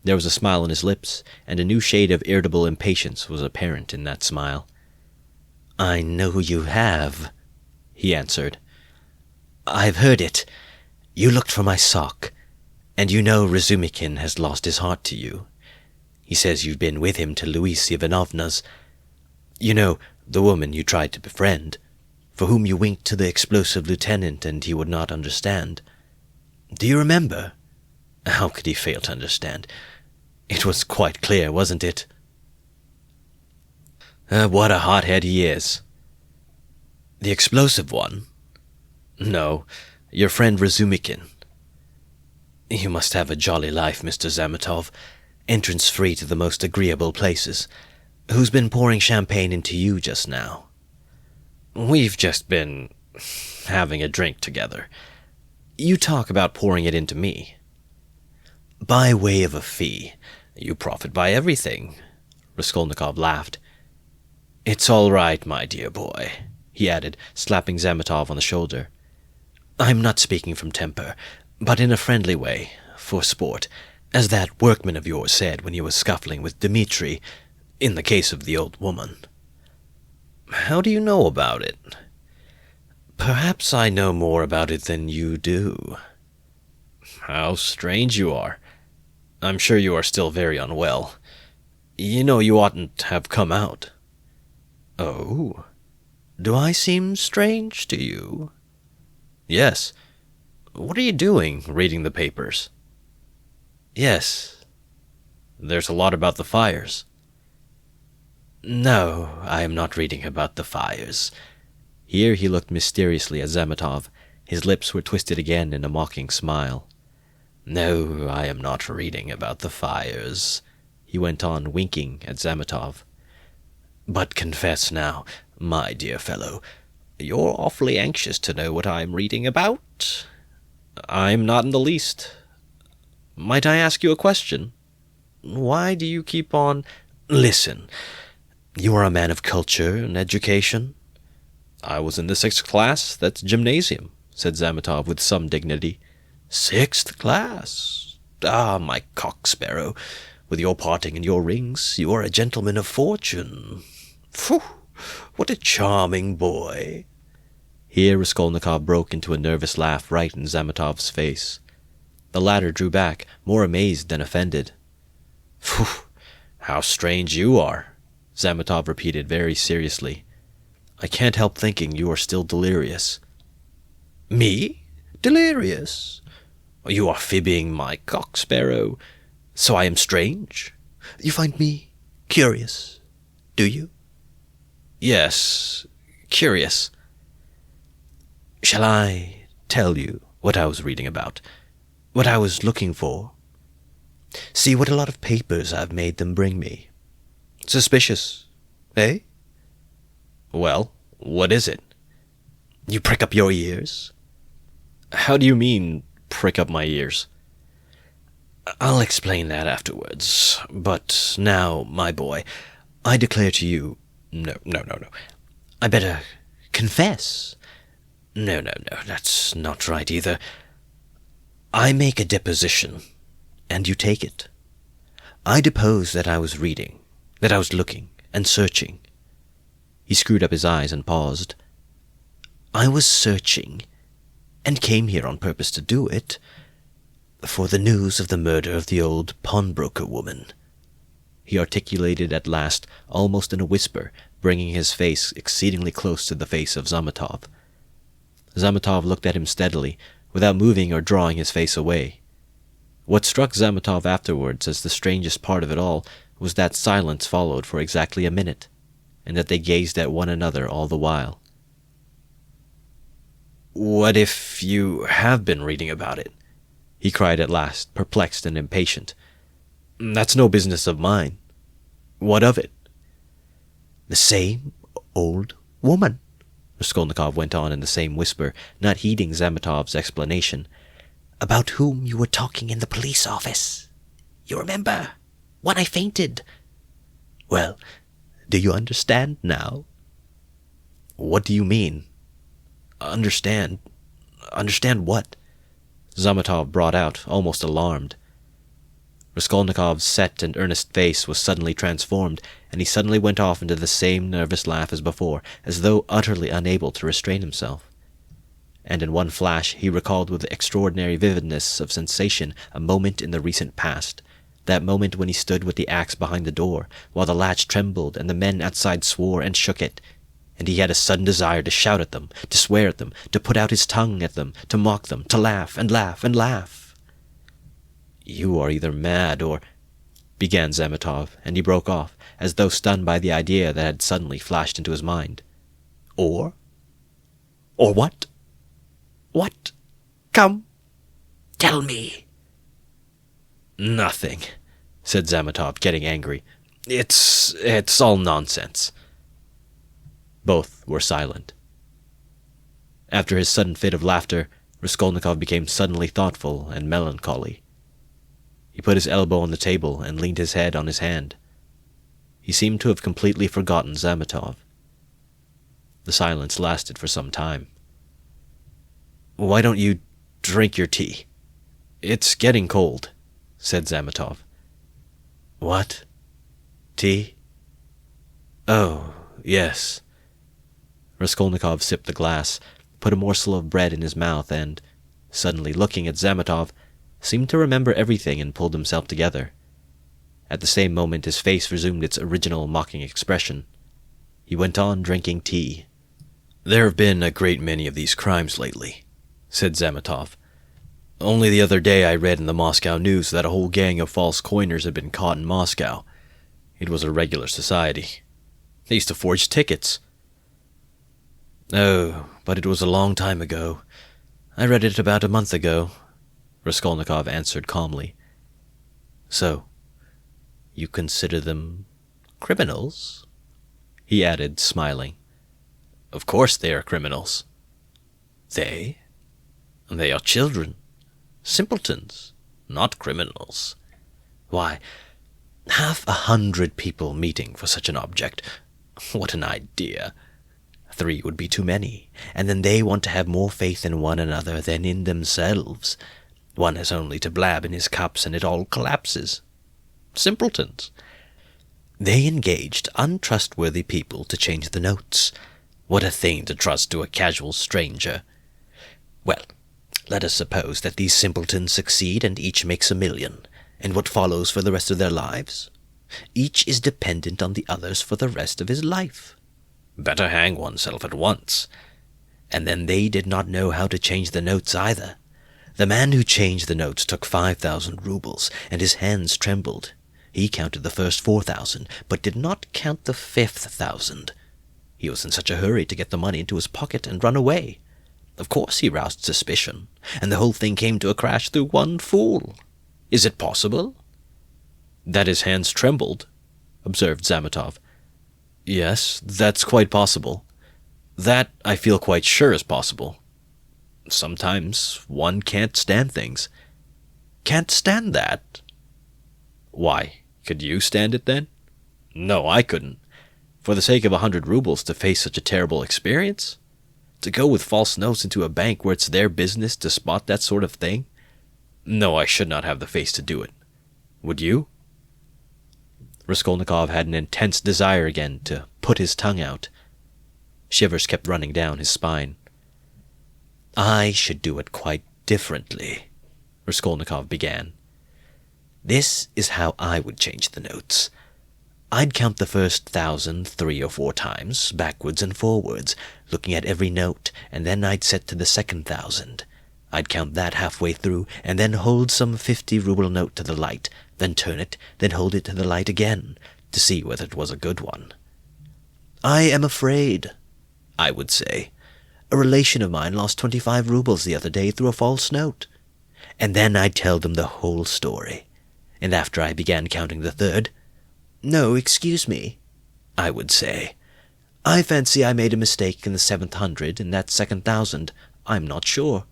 There was a smile on his lips, and a new shade of irritable impatience was apparent in that smile. "I know you have," he answered. "I've heard it. You looked for my sock, and you know Razumikin has lost his heart to you. He says you've been with him to Louise Ivanovna's. You know, the woman you tried to befriend, for whom you winked to the explosive lieutenant and he would not understand. Do you remember? How could he fail to understand? It was quite clear, wasn't it? What a hothead he is." "The explosive one?" "No, your friend Razumikin." "You must have a jolly life, Mr. Zametov. Entrance free to the most agreeable places. Who's been pouring champagne into you just now?" "We've just been having a drink together. You talk about pouring it into me." "By way of a fee. You profit by everything." Raskolnikov laughed. "It's all right, my dear boy," he added, slapping Zametov on the shoulder. "I'm not speaking from temper, but in a friendly way, for sport, as that workman of yours said when he was scuffling with Dmitri, in the case of the old woman." "How do you know about it?" "Perhaps I know more about it than you do." "How strange you are. I'm sure you are still very unwell. You know you oughtn't to have come out." "Oh? Do I seem strange to you? Yes. What are you doing, reading the papers? Yes. There's a lot about the fires. No, I am not reading about the fires. Here he looked mysteriously at Zametov. His lips were twisted again in a mocking smile. No, I am not reading about the fires, he went on, winking at Zametov. But confess now, my dear fellow, you're awfully anxious to know what I'm reading about? I'm not in the least. Might I ask you a question? Why do you keep on... Listen, you are a man of culture and education. I was in the 6th class, that's gymnasium, said Zametov with some dignity. 6th class? Ah, my cock-sparrow, with your parting and your rings, you are a gentleman of fortune. Phew, what a charming boy. Here Raskolnikov broke into a nervous laugh right in Zametov's face. The latter drew back, more amazed than offended. Phew, how strange you are, Zametov repeated very seriously. I can't help thinking you are still delirious. Me? Delirious? You are fibbing, my cock-sparrow. So I am strange? You find me curious, do you? Yes, curious. Shall I tell you what I was reading about? What I was looking for? See what a lot of papers I've made them bring me. Suspicious, eh? Well, what is it? You prick up your ears? How do you mean, prick up my ears? I'll explain that afterwards. But now, my boy, I declare to you... No. I better confess. No, that's not right either. I make a deposition, and you take it. I depose that I was reading, that I was looking and searching. He screwed up his eyes and paused. I was searching, and came here on purpose to do it, for the news of the murder of the old pawnbroker woman. He articulated at last, almost in a whisper, bringing his face exceedingly close to the face of Zametov. Zametov looked at him steadily, without moving or drawing his face away. What struck Zametov afterwards as the strangest part of it all was that silence followed for exactly a minute, and that they gazed at one another all the while. What if you have been reading about it? He cried at last, perplexed and impatient. That's no business of mine. What of it? The same old woman, Raskolnikov went on in the same whisper, not heeding Zametov's explanation, about whom you were talking in the police office. You remember, when I fainted. Well, do you understand now? What do you mean? Understand? Understand what? Zametov brought out, almost alarmed. Raskolnikov's set and earnest face was suddenly transformed, and he suddenly went off into the same nervous laugh as before, as though utterly unable to restrain himself. And in one flash he recalled with extraordinary vividness of sensation a moment in the recent past, that moment when he stood with the axe behind the door, while the latch trembled and the men outside swore and shook it, and he had a sudden desire to shout at them, to swear at them, to put out his tongue at them, to mock them, to laugh and laugh and laugh. You are either mad or... began Zametov, and he broke off, as though stunned by the idea that had suddenly flashed into his mind. Or what? What? Come, tell me. Nothing, said Zametov, getting angry. It's all nonsense. Both were silent. After his sudden fit of laughter, Raskolnikov became suddenly thoughtful and melancholy. He put his elbow on the table and leaned his head on his hand. He seemed to have completely forgotten Zametov. The silence lasted for some time. Why don't you drink your tea? It's getting cold, said Zametov. What? Tea? Oh, yes. Raskolnikov sipped the glass, put a morsel of bread in his mouth, and, suddenly looking at Zametov, seemed to remember everything and pulled himself together. At the same moment his face resumed its original mocking expression. He went on drinking tea. There have been a great many of these crimes lately, said Zametov. Only the other day I read in the Moscow News that a whole gang of false coiners had been caught in Moscow. It was a regular society. They used to forge tickets. Oh, but it was a long time ago. I read it about a month ago, Raskolnikov answered calmly. So, you consider them criminals? He added, smiling. Of course they are criminals. They? They are children. Simpletons, not criminals. Why, 100 people meeting for such an object. What an idea. 3 would be too many, and then they want to have more faith in one another than in themselves. One has only to blab in his cups and it all collapses. Simpletons. They engaged untrustworthy people to change the notes. What a thing to trust to a casual stranger. Well, let us suppose that these simpletons succeed and each makes $1 million, and what follows for the rest of their lives? Each is dependent on the others for the rest of his life. Better hang oneself at once. And then they did not know how to change the notes either. The man who changed the notes took 5,000 rubles, and his hands trembled. He counted the first 4,000, but did not count the 5,000. He was in such a hurry to get the money into his pocket and run away. Of course he roused suspicion, and the whole thing came to a crash through one fool. Is it possible? That his hands trembled, observed Zametov. Yes, that's quite possible. That I feel quite sure is possible. Sometimes one can't stand things. Can't stand that? Why, could you stand it then? No, I couldn't. For the sake of 100 rubles to face such a terrible experience? To go with false notes into a bank where it's their business to spot that sort of thing? No, I should not have the face to do it. Would you? Raskolnikov had an intense desire again to put his tongue out. Shivers kept running down his spine. I should do it quite differently, Raskolnikov began. This is how I would change the notes. I'd count the first 1,000 3 or 4 times, backwards and forwards, looking at every note, and then I'd set to the second 1,000. I'd count that halfway through, and then hold some 50-ruble note to the light, then turn it, then hold it to the light again, to see whether it was a good one. I am afraid, I would say. A relation of mine lost 25 rubles the other day through a false note. And then I'd tell them the whole story. And after I began counting the third, no, excuse me, I would say. I fancy I made a mistake in the 700 in that second 1,000. I'm not sure.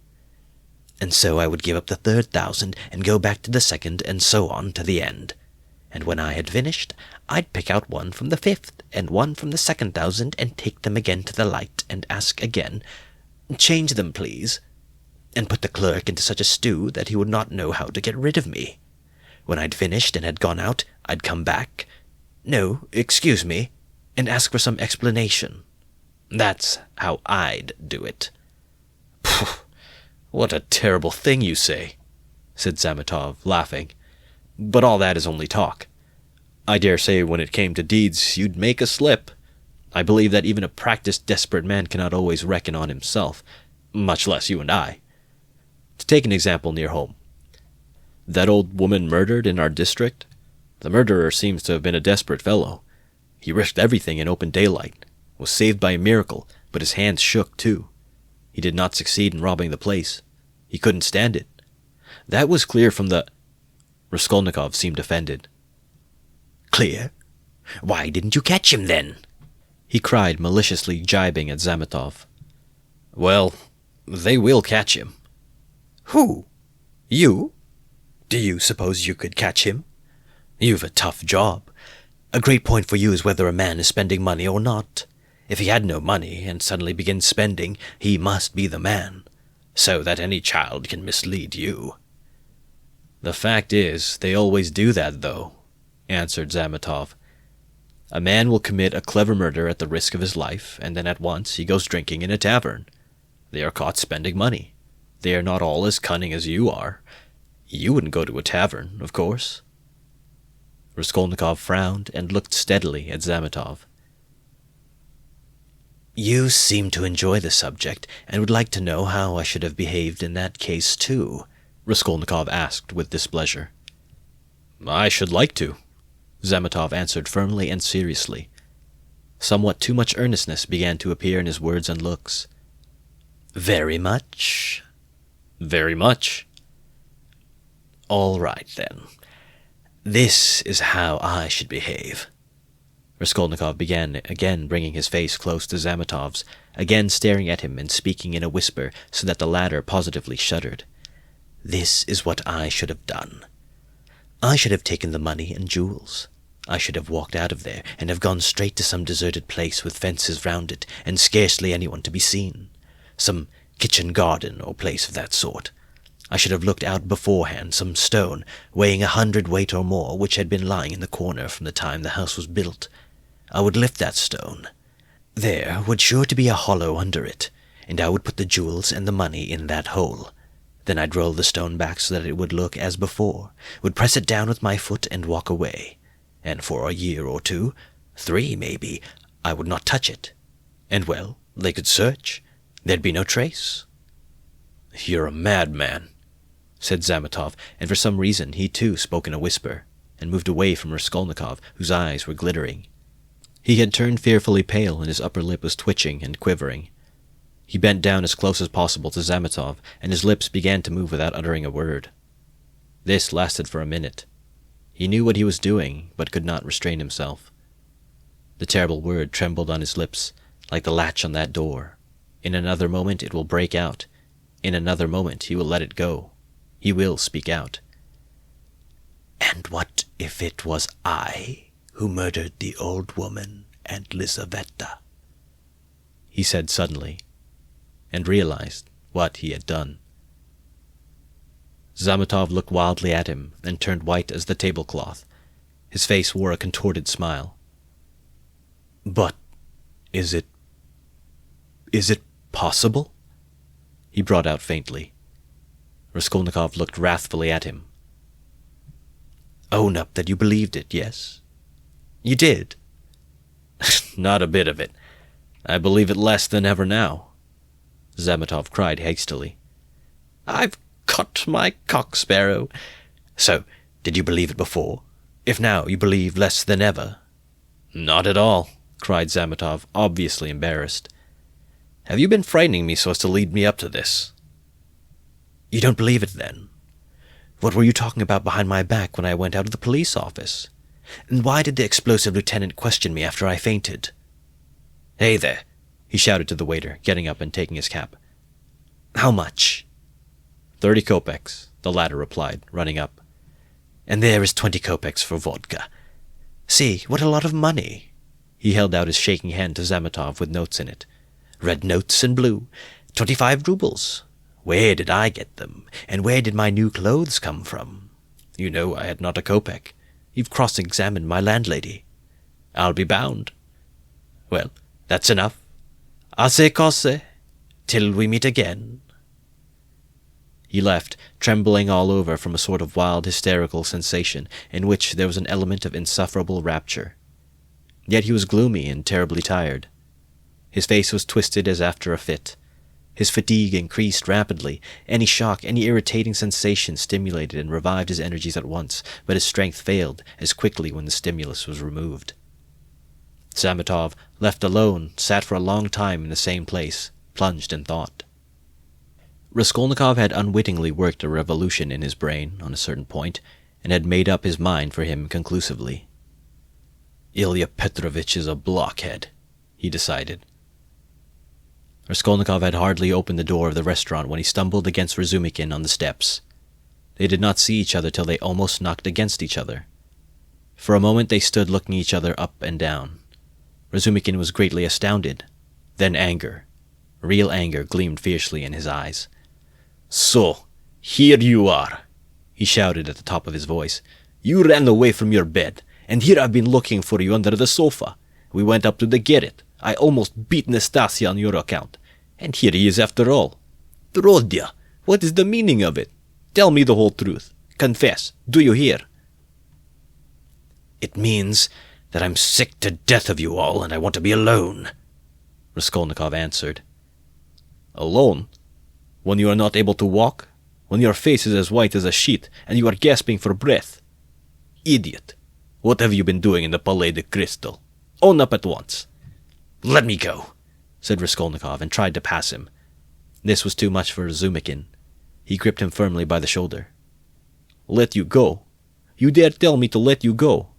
And so I would give up the third 1,000 and go back to the second and so on to the end. And when I had finished, I'd pick out one from the 5th and one from the second 1,000 and take them again to the light and ask again, change them, please, and put the clerk into such a stew that he would not know how to get rid of me. When I'd finished and had gone out, I'd come back, no, excuse me, and ask for some explanation. That's how I'd do it. Pooh, what a terrible thing you say, said Zametov, laughing. But all that is only talk. I dare say when it came to deeds you'd make a slip. I believe that even a practiced desperate man cannot always reckon on himself, much less you and I. To take an example near home. That old woman murdered in our district? The murderer seems to have been a desperate fellow. He risked everything in open daylight, was saved by a miracle, but his hands shook too. He did not succeed in robbing the place. He couldn't stand it. That was clear from the... Raskolnikov seemed offended. Clear? Why didn't you catch him then? He cried, maliciously jibing at Zametov. Well, they will catch him. Who? You? Do you suppose you could catch him? You've a tough job. A great point for you is whether a man is spending money or not. If he had no money and suddenly begins spending, he must be the man, so that any child can mislead you. The fact is, they always do that, though, answered Zametov. A man will commit a clever murder at the risk of his life, and then at once he goes drinking in a tavern. They are caught spending money. They are not all as cunning as you are. You wouldn't go to a tavern, of course. Raskolnikov frowned and looked steadily at Zametov. You seem to enjoy the subject, and would like to know how I should have behaved in that case, too, Raskolnikov asked with displeasure. I should like to, Zametov answered firmly and seriously. Somewhat too much earnestness began to appear in his words and looks. Very much? Very much. All right, then. This is how I should behave. Raskolnikov began again, bringing his face close to Zametov's, again staring at him and speaking in a whisper so that the latter positively shuddered. This is what I should have done. I should have taken the money and jewels. I should have walked out of there and have gone straight to some deserted place with fences round it and scarcely anyone to be seen. Some kitchen garden or place of that sort. I should have looked out beforehand some stone weighing 100 weight or more which had been lying in the corner from the time the house was built. I would lift that stone. There would sure to be a hollow under it, and I would put the jewels and the money in that hole. Then I'd roll the stone back so that it would look as before, would press it down with my foot and walk away. And for a year or 2, 3 maybe, I would not touch it. And well, they could search. There'd be no trace. You're a madman, said Zametov, and for some reason he too spoke in a whisper, and moved away from Raskolnikov, whose eyes were glittering. He had turned fearfully pale, and his upper lip was twitching and quivering. He bent down as close as possible to Zametov, and his lips began to move without uttering a word. This lasted for a minute. He knew what he was doing, but could not restrain himself. The terrible word trembled on his lips, like the latch on that door. In another moment it will break out. In another moment he will let it go. He will speak out. And what if it was I who murdered the old woman and Lizaveta? He said suddenly, and realized what he had done. Zametov looked wildly at him and turned white as the tablecloth. His face wore a contorted smile. But is it possible? He brought out faintly. Raskolnikov looked wrathfully at him. Own up that you believed it, yes? You did? Not a bit of it. I believe it less than ever now, Zametov cried hastily. I've cut my cock-sparrow. So, did you believe it before? If now you believe less than ever? Not at all, cried Zametov, obviously embarrassed. Have you been frightening me so as to lead me up to this? You don't believe it, then? What were you talking about behind my back when I went out of the police office? And why did the explosive lieutenant question me after I fainted? Hey there, he shouted to the waiter, getting up and taking his cap. How much? 30 kopecks, the latter replied, running up. And there is 20 kopecks for vodka. See, what a lot of money. He held out his shaking hand to Zametov with notes in it. Red notes and blue. 25 rubles. Where did I get them? And where did my new clothes come from? You know I had not a kopeck. You've cross-examined my landlady. I'll be bound. Well, that's enough. Ase kosse, till we meet again. He left, trembling all over from a sort of wild hysterical sensation in which there was an element of insufferable rapture. Yet he was gloomy and terribly tired. His face was twisted as after a fit. His fatigue increased rapidly. Any shock, any irritating sensation stimulated and revived his energies at once, but his strength failed as quickly when the stimulus was removed. Zametov, left alone, sat for a long time in the same place, plunged in thought. Raskolnikov had unwittingly worked a revolution in his brain on a certain point, and had made up his mind for him conclusively. Ilya Petrovitch is a blockhead, he decided. Raskolnikov had hardly opened the door of the restaurant when he stumbled against Razumikin on the steps. They did not see each other till they almost knocked against each other. For a moment they stood looking each other up and down. Razumikin was greatly astounded. Then anger. Real anger gleamed fiercely in his eyes. So, here you are, he shouted at the top of his voice. You ran away from your bed, and here I've been looking for you under the sofa. We went up to the garret. I almost beat Nastasia on your account. And here he is after all. Rodya, what is the meaning of it? Tell me the whole truth. Confess. Do you hear? It means that I'm sick to death of you all, and I want to be alone. Raskolnikov answered. Alone? When you are not able to walk? When your face is as white as a sheet, and you are gasping for breath? Idiot! What have you been doing in the Palais de Cristal? Own up at once. Let me go, said Raskolnikov, and tried to pass him. This was too much for Razumikin. He gripped him firmly by the shoulder. Let you go? You dare tell me to let you go?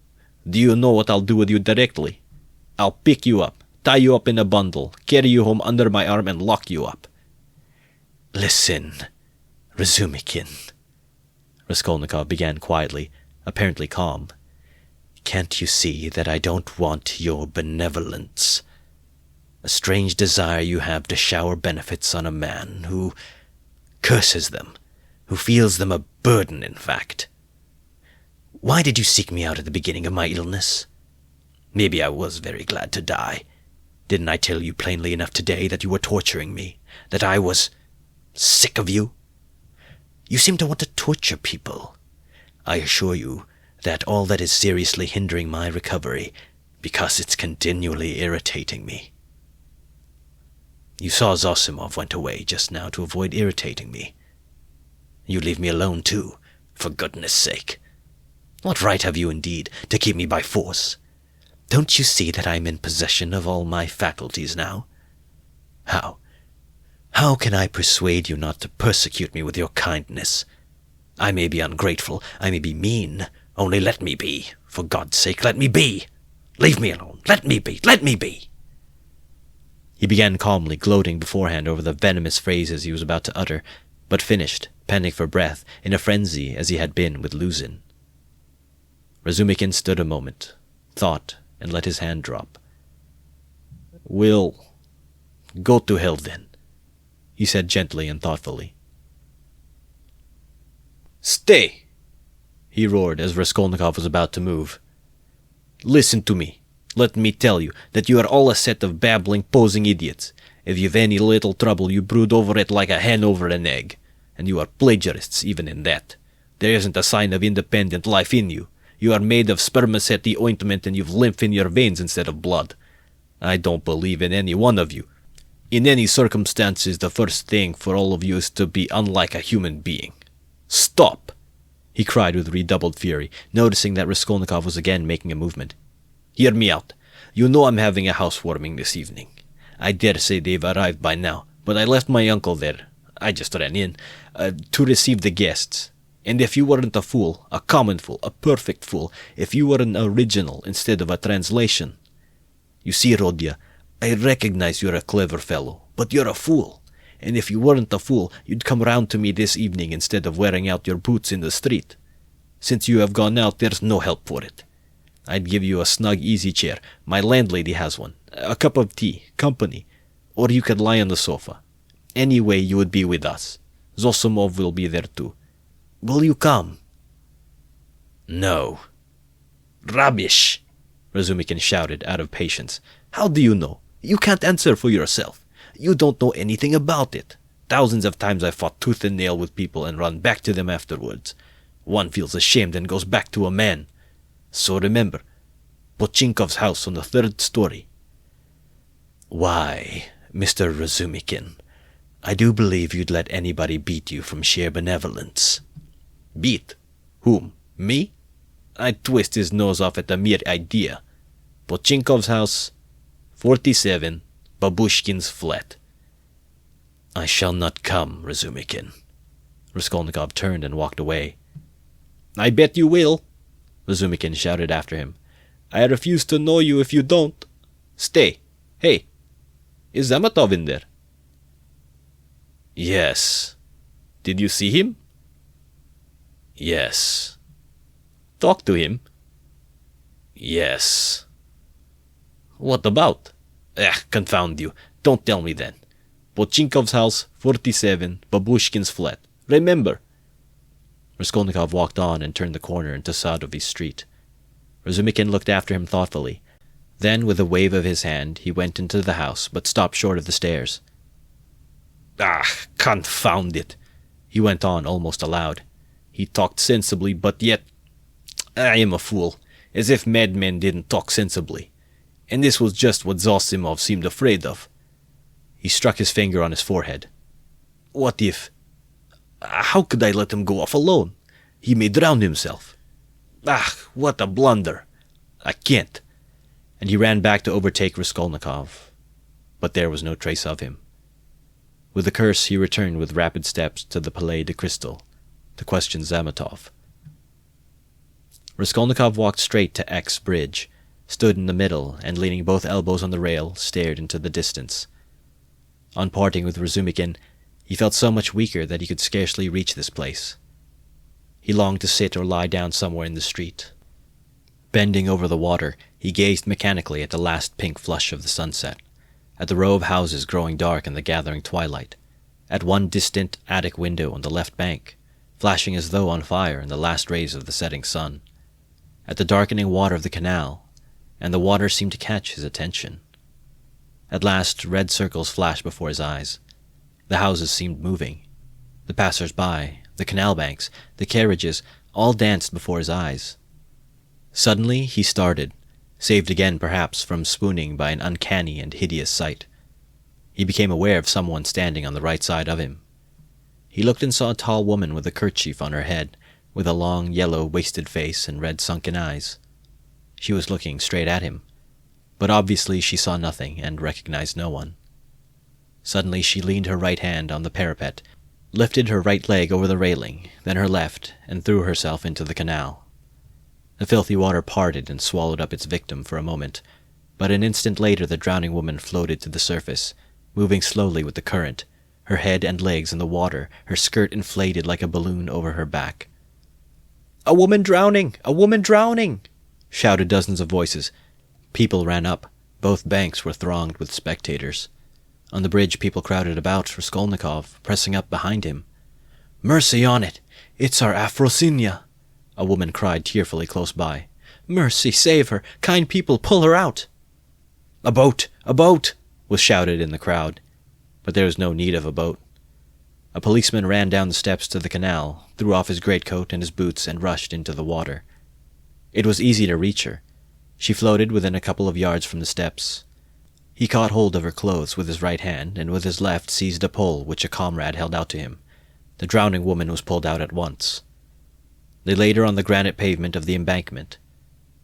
Do you know what I'll do with you directly? I'll pick you up, tie you up in a bundle, carry you home under my arm, and lock you up. Listen, Razumikin, Raskolnikov began quietly, apparently calm. Can't you see that I don't want your benevolence? A strange desire you have to shower benefits on a man who curses them, who feels them a burden, in fact. Why did you seek me out at the beginning of my illness? Maybe I was very glad to die. Didn't I tell you plainly enough today that you were torturing me, that I was sick of you? You seem to want to torture people. I assure you that all that is seriously hindering my recovery because it's continually irritating me. You saw Zosimov went away just now to avoid irritating me. You leave me alone too, for goodness sake. What right have you indeed to keep me by force? Don't you see that I am in possession of all my faculties now? How? How can I persuade you not to persecute me with your kindness? I may be ungrateful, I may be mean. Only let me be. For God's sake, let me be. Leave me alone. Let me be. Let me be. He began calmly, gloating beforehand over the venomous phrases he was about to utter, but finished, panting for breath, in a frenzy as he had been with Luzin. Razumikin stood a moment, thought, and let his hand drop. We'll go to hell then, he said gently and thoughtfully. Stay! He roared as Raskolnikov was about to move. Listen to me. Let me tell you that you are all a set of babbling, posing idiots. If you've any little trouble, you brood over it like a hen over an egg. And you are plagiarists even in that. There isn't a sign of independent life in you. You are made of spermaceti ointment and you've lymph in your veins instead of blood. I don't believe in any one of you. In any circumstances, the first thing for all of you is to be unlike a human being. Stop! He cried with redoubled fury, noticing that Raskolnikov was again making a movement. Hear me out. You know I'm having a housewarming this evening. I dare say they've arrived by now, but I left my uncle there. I just ran in, to receive the guests. And if you weren't a fool, a common fool, a perfect fool, if you were an original instead of a translation. You see, Rodya, I recognize you're a clever fellow, but you're a fool. And if you weren't a fool, you'd come round to me this evening instead of wearing out your boots in the street. Since you have gone out, there's no help for it. I'd give you a snug easy chair. My landlady has one. A cup of tea, company. Or you could lie on the sofa. Anyway, you would be with us. Zosimov will be there too. Will you come? No. Rubbish! Razumikin shouted, out of patience. How do you know? You can't answer for yourself. You don't know anything about it. Thousands of times I've fought tooth and nail with people and run back to them afterwards. One feels ashamed and goes back to a man. So remember, Pochinkov's house on the 3rd story. Why, Mr. Razumikin, I do believe you'd let anybody beat you from sheer benevolence. Beat? Whom? Me? I'd twist his nose off at the mere idea. Pochinkov's house, 47, Babushkin's flat. I shall not come, Razumikin. Raskolnikov turned and walked away. I bet you will, Razumikin shouted after him. I refuse to know you if you don't. Stay. Hey, is Zamatov in there? Yes. Did you see him? Yes. Talk to him? Yes. What about? Confound you. Don't tell me then. Pochinkov's house, 47, Babushkin's flat. Remember. Raskolnikov walked on and turned the corner into Sadovy Street. Razumikin looked after him thoughtfully. Then, with a wave of his hand, he went into the house, but stopped short of the stairs. Confound it, he went on almost aloud. He talked sensibly, but yet I am a fool, as if madmen didn't talk sensibly. And this was just what Zosimov seemed afraid of. He struck his finger on his forehead. "What if... How could I let him go off alone? He may drown himself. Ah, what a blunder! I can't." And he ran back to overtake Raskolnikov. But there was no trace of him. With a curse, he returned with rapid steps to the Palais de Crystal to question Zametov. Raskolnikov walked straight to X Bridge, stood in the middle, and leaning both elbows on the rail, stared into the distance. On parting with Razumikin, he felt so much weaker that he could scarcely reach this place. He longed to sit or lie down somewhere in the street. Bending over the water, he gazed mechanically at the last pink flush of the sunset, at the row of houses growing dark in the gathering twilight, at one distant attic window on the left bank, flashing as though on fire in the last rays of the setting sun, at the darkening water of the canal, and the water seemed to catch his attention. At last, red circles flashed before his eyes. The houses seemed moving. The passers-by, the canal banks, the carriages, all danced before his eyes. Suddenly he started, saved again perhaps from swooning by an uncanny and hideous sight. He became aware of someone standing on the right side of him. He looked and saw a tall woman with a kerchief on her head, with a long, yellow, wasted face and red sunken eyes. She was looking straight at him, but obviously she saw nothing and recognized no one. Suddenly she leaned her right hand on the parapet, lifted her right leg over the railing, then her left, and threw herself into the canal. The filthy water parted and swallowed up its victim for a moment, but an instant later the drowning woman floated to the surface, moving slowly with the current, her head and legs in the water, her skirt inflated like a balloon over her back. "A woman drowning! A woman drowning!" shouted dozens of voices. People ran up. Both banks were thronged with spectators. On the bridge people crowded about Raskolnikov, pressing up behind him. "Mercy on it! It's our Afrosinya!" a woman cried tearfully close by. "Mercy, save her! Kind people, pull her out!" "A boat! A boat!" was shouted in the crowd. But there was no need of a boat. A policeman ran down the steps to the canal, threw off his greatcoat and his boots, and rushed into the water. It was easy to reach her. She floated within a couple of yards from the steps. He caught hold of her clothes with his right hand, and with his left seized a pole which a comrade held out to him. The drowning woman was pulled out at once. They laid her on the granite pavement of the embankment.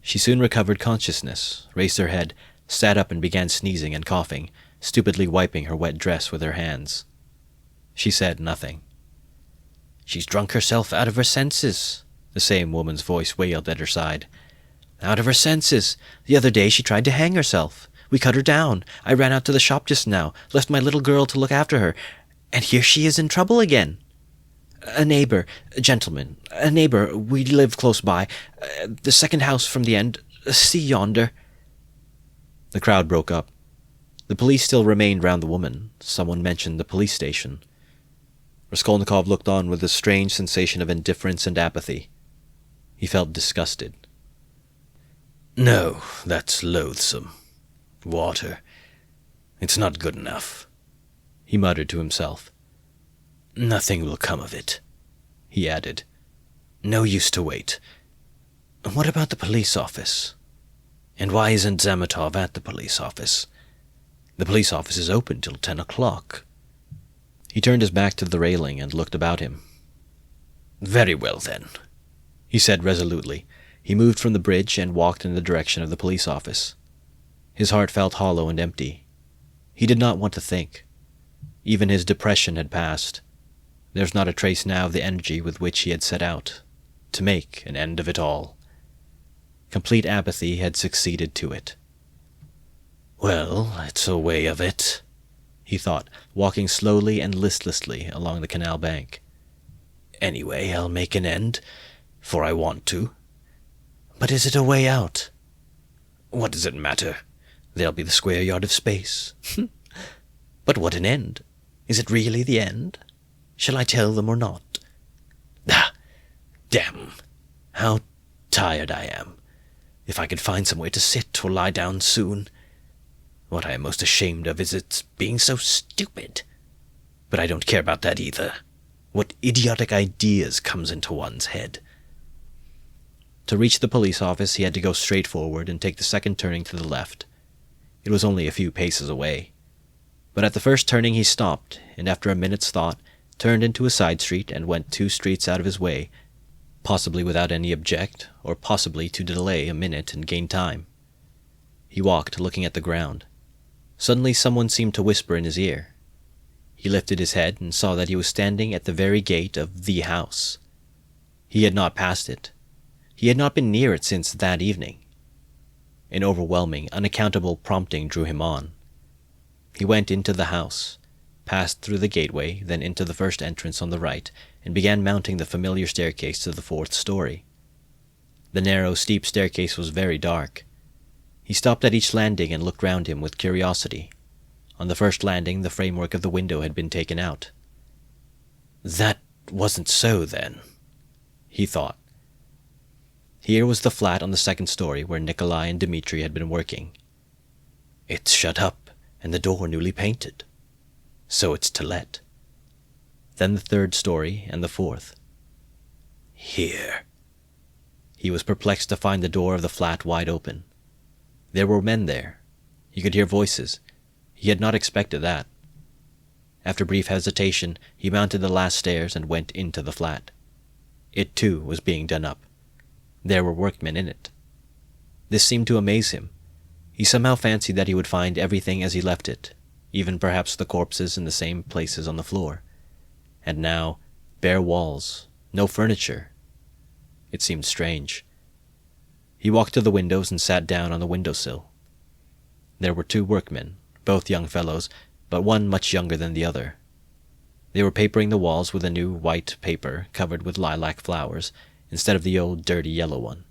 She soon recovered consciousness, raised her head, sat up and began sneezing and coughing, stupidly wiping her wet dress with her hands. She said nothing. "She's drunk herself out of her senses," the same woman's voice wailed at her side. "Out of her senses. The other day she tried to hang herself. We cut her down. I ran out to the shop just now, left my little girl to look after her, and here she is in trouble again. A neighbor, a neighbor, we live close by, the second house from the end, see yonder." The crowd broke up. The police still remained round the woman. Someone mentioned the police station. Raskolnikov looked on with a strange sensation of indifference and apathy. He felt disgusted. "No, that's loathsome. Water. It's not good enough," he muttered to himself. "Nothing will come of it," he added. "No use to wait. What about the police office? And why isn't Zametov at the police office? The police office is open till 10 o'clock. He turned his back to the railing and looked about him. "Very well, then," he said resolutely. He moved from the bridge and walked in the direction of the police office. His heart felt hollow and empty. He did not want to think. Even his depression had passed. There was not a trace now of the energy with which he had set out, to make an end of it all. Complete apathy had succeeded to it. "Well, it's a way of it," he thought, walking slowly and listlessly along the canal bank. "Anyway, I'll make an end, for I want to. But is it a way out? What does it matter? There'll be the square yard of space. But what an end? Is it really the end? Shall I tell them or not? Ah, damn! How tired I am. If I could find somewhere to sit or lie down soon. What I am most ashamed of is its being so stupid. But I don't care about that either. What idiotic ideas comes into one's head." To reach the police office, he had to go straight forward and take the second turning to the left. It was only a few paces away. But at the first turning he stopped, and after a minute's thought, turned into a side street and went 2 streets out of his way, possibly without any object, or possibly to delay a minute and gain time. He walked, looking at the ground. Suddenly someone seemed to whisper in his ear. He lifted his head and saw that he was standing at the very gate of the house. He had not passed it. He had not been near it since that evening. An overwhelming, unaccountable prompting drew him on. He went into the house, passed through the gateway, then into the first entrance on the right, and began mounting the familiar staircase to the 4th story. The narrow, steep staircase was very dark. He stopped at each landing and looked round him with curiosity. On the first landing, the framework of the window had been taken out. That wasn't so, then, he thought. Here was the flat on the 2nd story where Nikolai and Dmitri had been working. It's shut up, and the door newly painted. So it's to let. Then the 3rd story and the 4th. Here. He was perplexed to find the door of the flat wide open. There were men there. He could hear voices. He had not expected that. After brief hesitation, he mounted the last stairs and went into the flat. It, too, was being done up. There were workmen in it. This seemed to amaze him. He somehow fancied that he would find everything as he left it, even perhaps the corpses in the same places on the floor. And now, bare walls, no furniture. It seemed strange. He walked to the windows and sat down on the windowsill. There were 2 workmen, both young fellows, but one much younger than the other. They were papering the walls with a new white paper covered with lilac flowers, instead of the old dirty yellow one.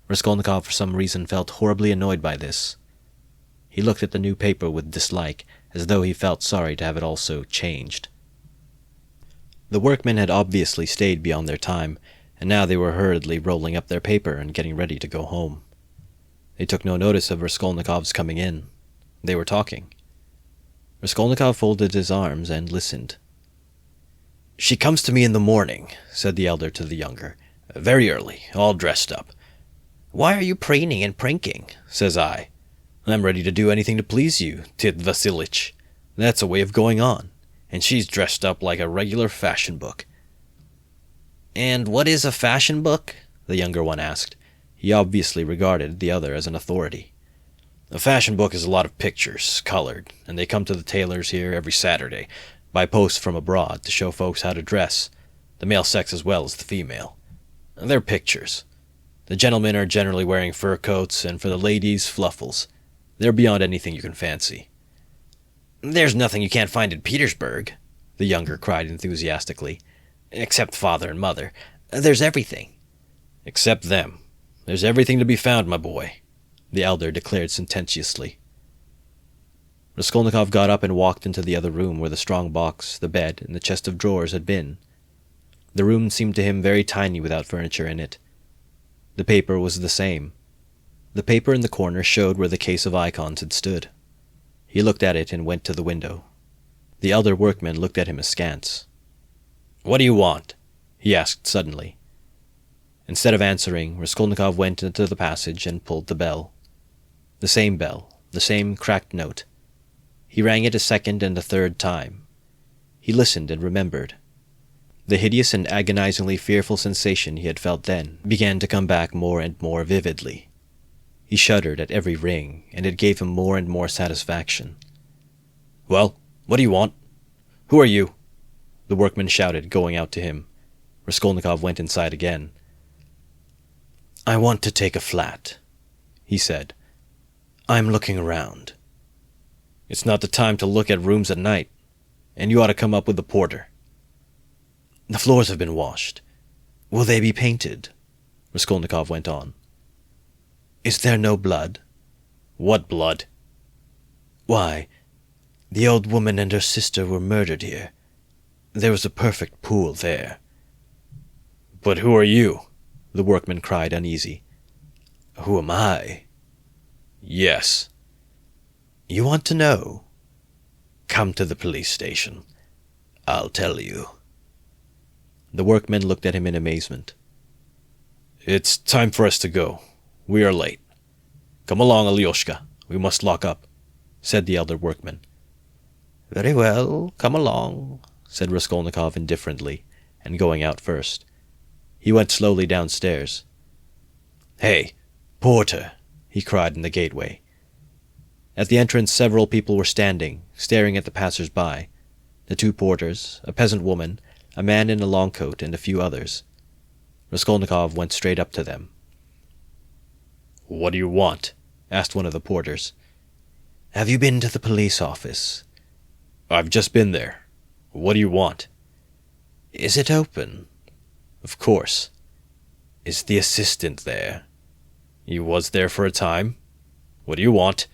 Raskolnikov for some reason felt horribly annoyed by this. He looked at the new paper with dislike, as though he felt sorry to have it all so changed. The workmen had obviously stayed beyond their time, and now they were hurriedly rolling up their paper and getting ready to go home. They took no notice of Raskolnikov's coming in. They were talking. Raskolnikov folded his arms and listened. "She comes to me in the morning," said the elder to the younger, "very early, all dressed up. 'Why are you preening and prinking?' says I. 'I'm ready to do anything to please you, Tit Vassilitch.' That's a way of going on, and she's dressed up like a regular fashion book." "And what is a fashion book?" the younger one asked. He obviously regarded the other as an authority. "A fashion book is a lot of pictures, colored, and they come to the tailors here every Saturday, by post from abroad, to show folks how to dress, the male sex as well as the female. They're pictures. The gentlemen are generally wearing fur coats, and for the ladies, fluffles. They're beyond anything you can fancy." "There's nothing you can't find in Petersburg," the younger cried enthusiastically. "Except father and mother. There's everything." "Except them. There's everything to be found, my boy," the elder declared sententiously. Raskolnikov got up and walked into the other room where the strong box, the bed, and the chest of drawers had been. The room seemed to him very tiny without furniture in it. The paper was the same. The paper in the corner showed where the case of icons had stood. He looked at it and went to the window. The elder workman looked at him askance. "What do you want?" he asked suddenly. Instead of answering, Raskolnikov went into the passage and pulled the bell. The same cracked note. He rang it a second and a third time. He listened and remembered. The hideous and agonizingly fearful sensation he had felt then began to come back more and more vividly. He shuddered at every ring, and it gave him more and more satisfaction. "Well, what do you want? Who are you?" the workman shouted, going out to him. Raskolnikov went inside again. "I want to take a flat," he said. "I'm looking around." "It's not the time to look at rooms at night, and you ought to come up with the porter." "The floors have been washed. Will they be painted?" Raskolnikov went on. "Is there no blood?" "What blood?" "Why, the old woman and her sister were murdered here. There was a perfect pool there." "But who are you?" the workman cried, uneasy. "Who am I?" "Yes." "You want to know? Come to the police station. I'll tell you." The workmen looked at him in amazement. "It's time for us to go. We are late. Come along, Alyoshka. We must lock up," said the elder workman. Very well, come along, said Raskolnikov indifferently, and going out first. He went slowly downstairs. Hey, porter, he cried in the gateway. At the entrance several people were standing, staring at the passers-by. The two porters, a peasant woman, a man in a long coat, and a few others. Raskolnikov went straight up to them. "What do you want?" asked one of the porters. "Have you been to the police office?" "I've just been there. What do you want?" "Is it open?" "Of course." "Is the assistant there?" "He was there for a time. What do you want?"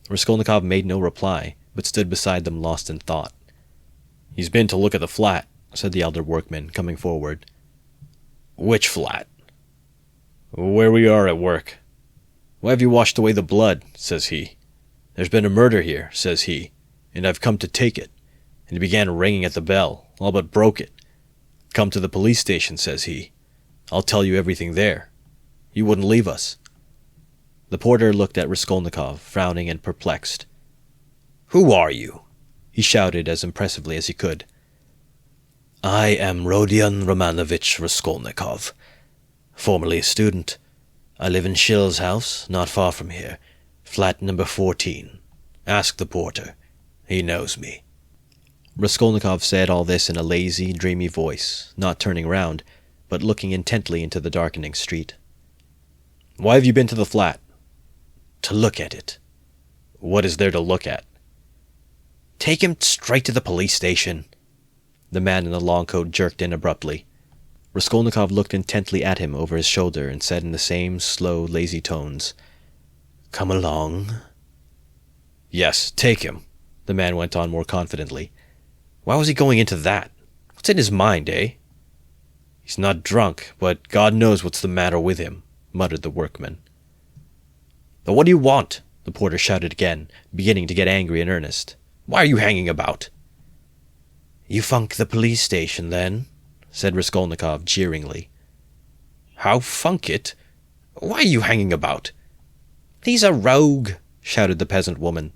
Raskolnikov made no reply, but stood beside them lost in thought. "He's been to look at the flat," said the elder workman, coming forward. "Which flat?" "Where we are at work." "Why have you washed away the blood?" says he. "There's been a murder here," says he, "and I've come to take it." And he began ringing at the bell, all but broke it. "Come to the police station," says he. "I'll tell you everything there." He wouldn't leave us. The porter looked at Raskolnikov, frowning and perplexed. "Who are you?" he shouted as impressively as he could. "I am Rodion Romanovich Raskolnikov, formerly a student. I live in Schill's house, not far from here, flat number 14. Ask the porter. He knows me." Raskolnikov said all this in a lazy, dreamy voice, not turning round, but looking intently into the darkening street. "Why have you been to the flat?" "To look at it." "What is there to look at?" "Take him straight to the police station." The man in the long coat jerked in abruptly. Raskolnikov looked intently at him over his shoulder and said in the same slow, lazy tones, "Come along." "Yes, take him," the man went on more confidently. "Why was he going into that? What's in his mind, eh?" "He's not drunk, but God knows what's the matter with him," muttered the workman. "But what do you want?" the porter shouted again, beginning to get angry in earnest. "Why are you hanging about?" "You funk the police station, then?" said Raskolnikov jeeringly. "How funk it? Why are you hanging about?" "He's a rogue," shouted the peasant woman.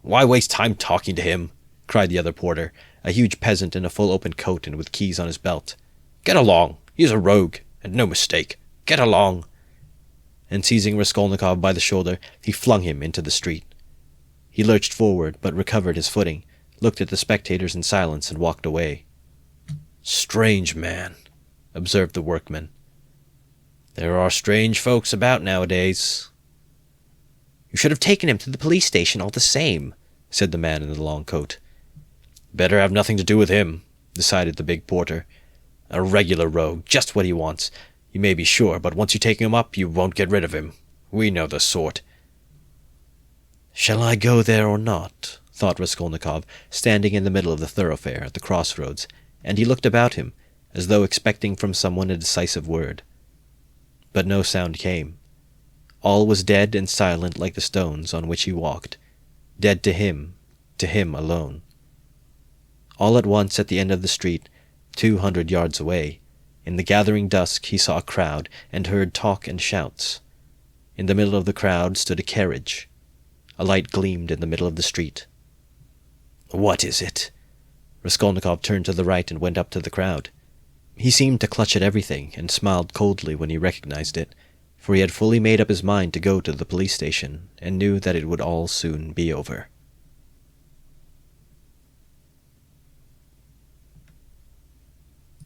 "Why waste time talking to him?" cried the other porter, a huge peasant in a full open coat and with keys on his belt. "Get along! He's a rogue, and no mistake. Get along!" And seizing Raskolnikov by the shoulder, he flung him into the street. He lurched forward, but recovered his footing, looked at the spectators in silence, and walked away. "Strange man," observed the workman. "There are strange folks about nowadays." "You should have taken him to the police station all the same," said the man in the long coat. "Better have nothing to do with him," decided the big porter. "A regular rogue, just what he wants, you may be sure, but once you take him up, you won't get rid of him. We know the sort." "Shall I go there or not?" thought Raskolnikov, standing in the middle of the thoroughfare at the crossroads, and he looked about him, as though expecting from someone a decisive word. But no sound came. All was dead and silent like the stones on which he walked, dead to him alone. All at once, at the end of the street, 200 yards away, in the gathering dusk he saw a crowd and heard talk and shouts. In the middle of the crowd stood a carriage. A light gleamed in the middle of the street. "What is it?" Raskolnikov turned to the right and went up to the crowd. He seemed to clutch at everything and smiled coldly when he recognized it, for he had fully made up his mind to go to the police station and knew that it would all soon be over.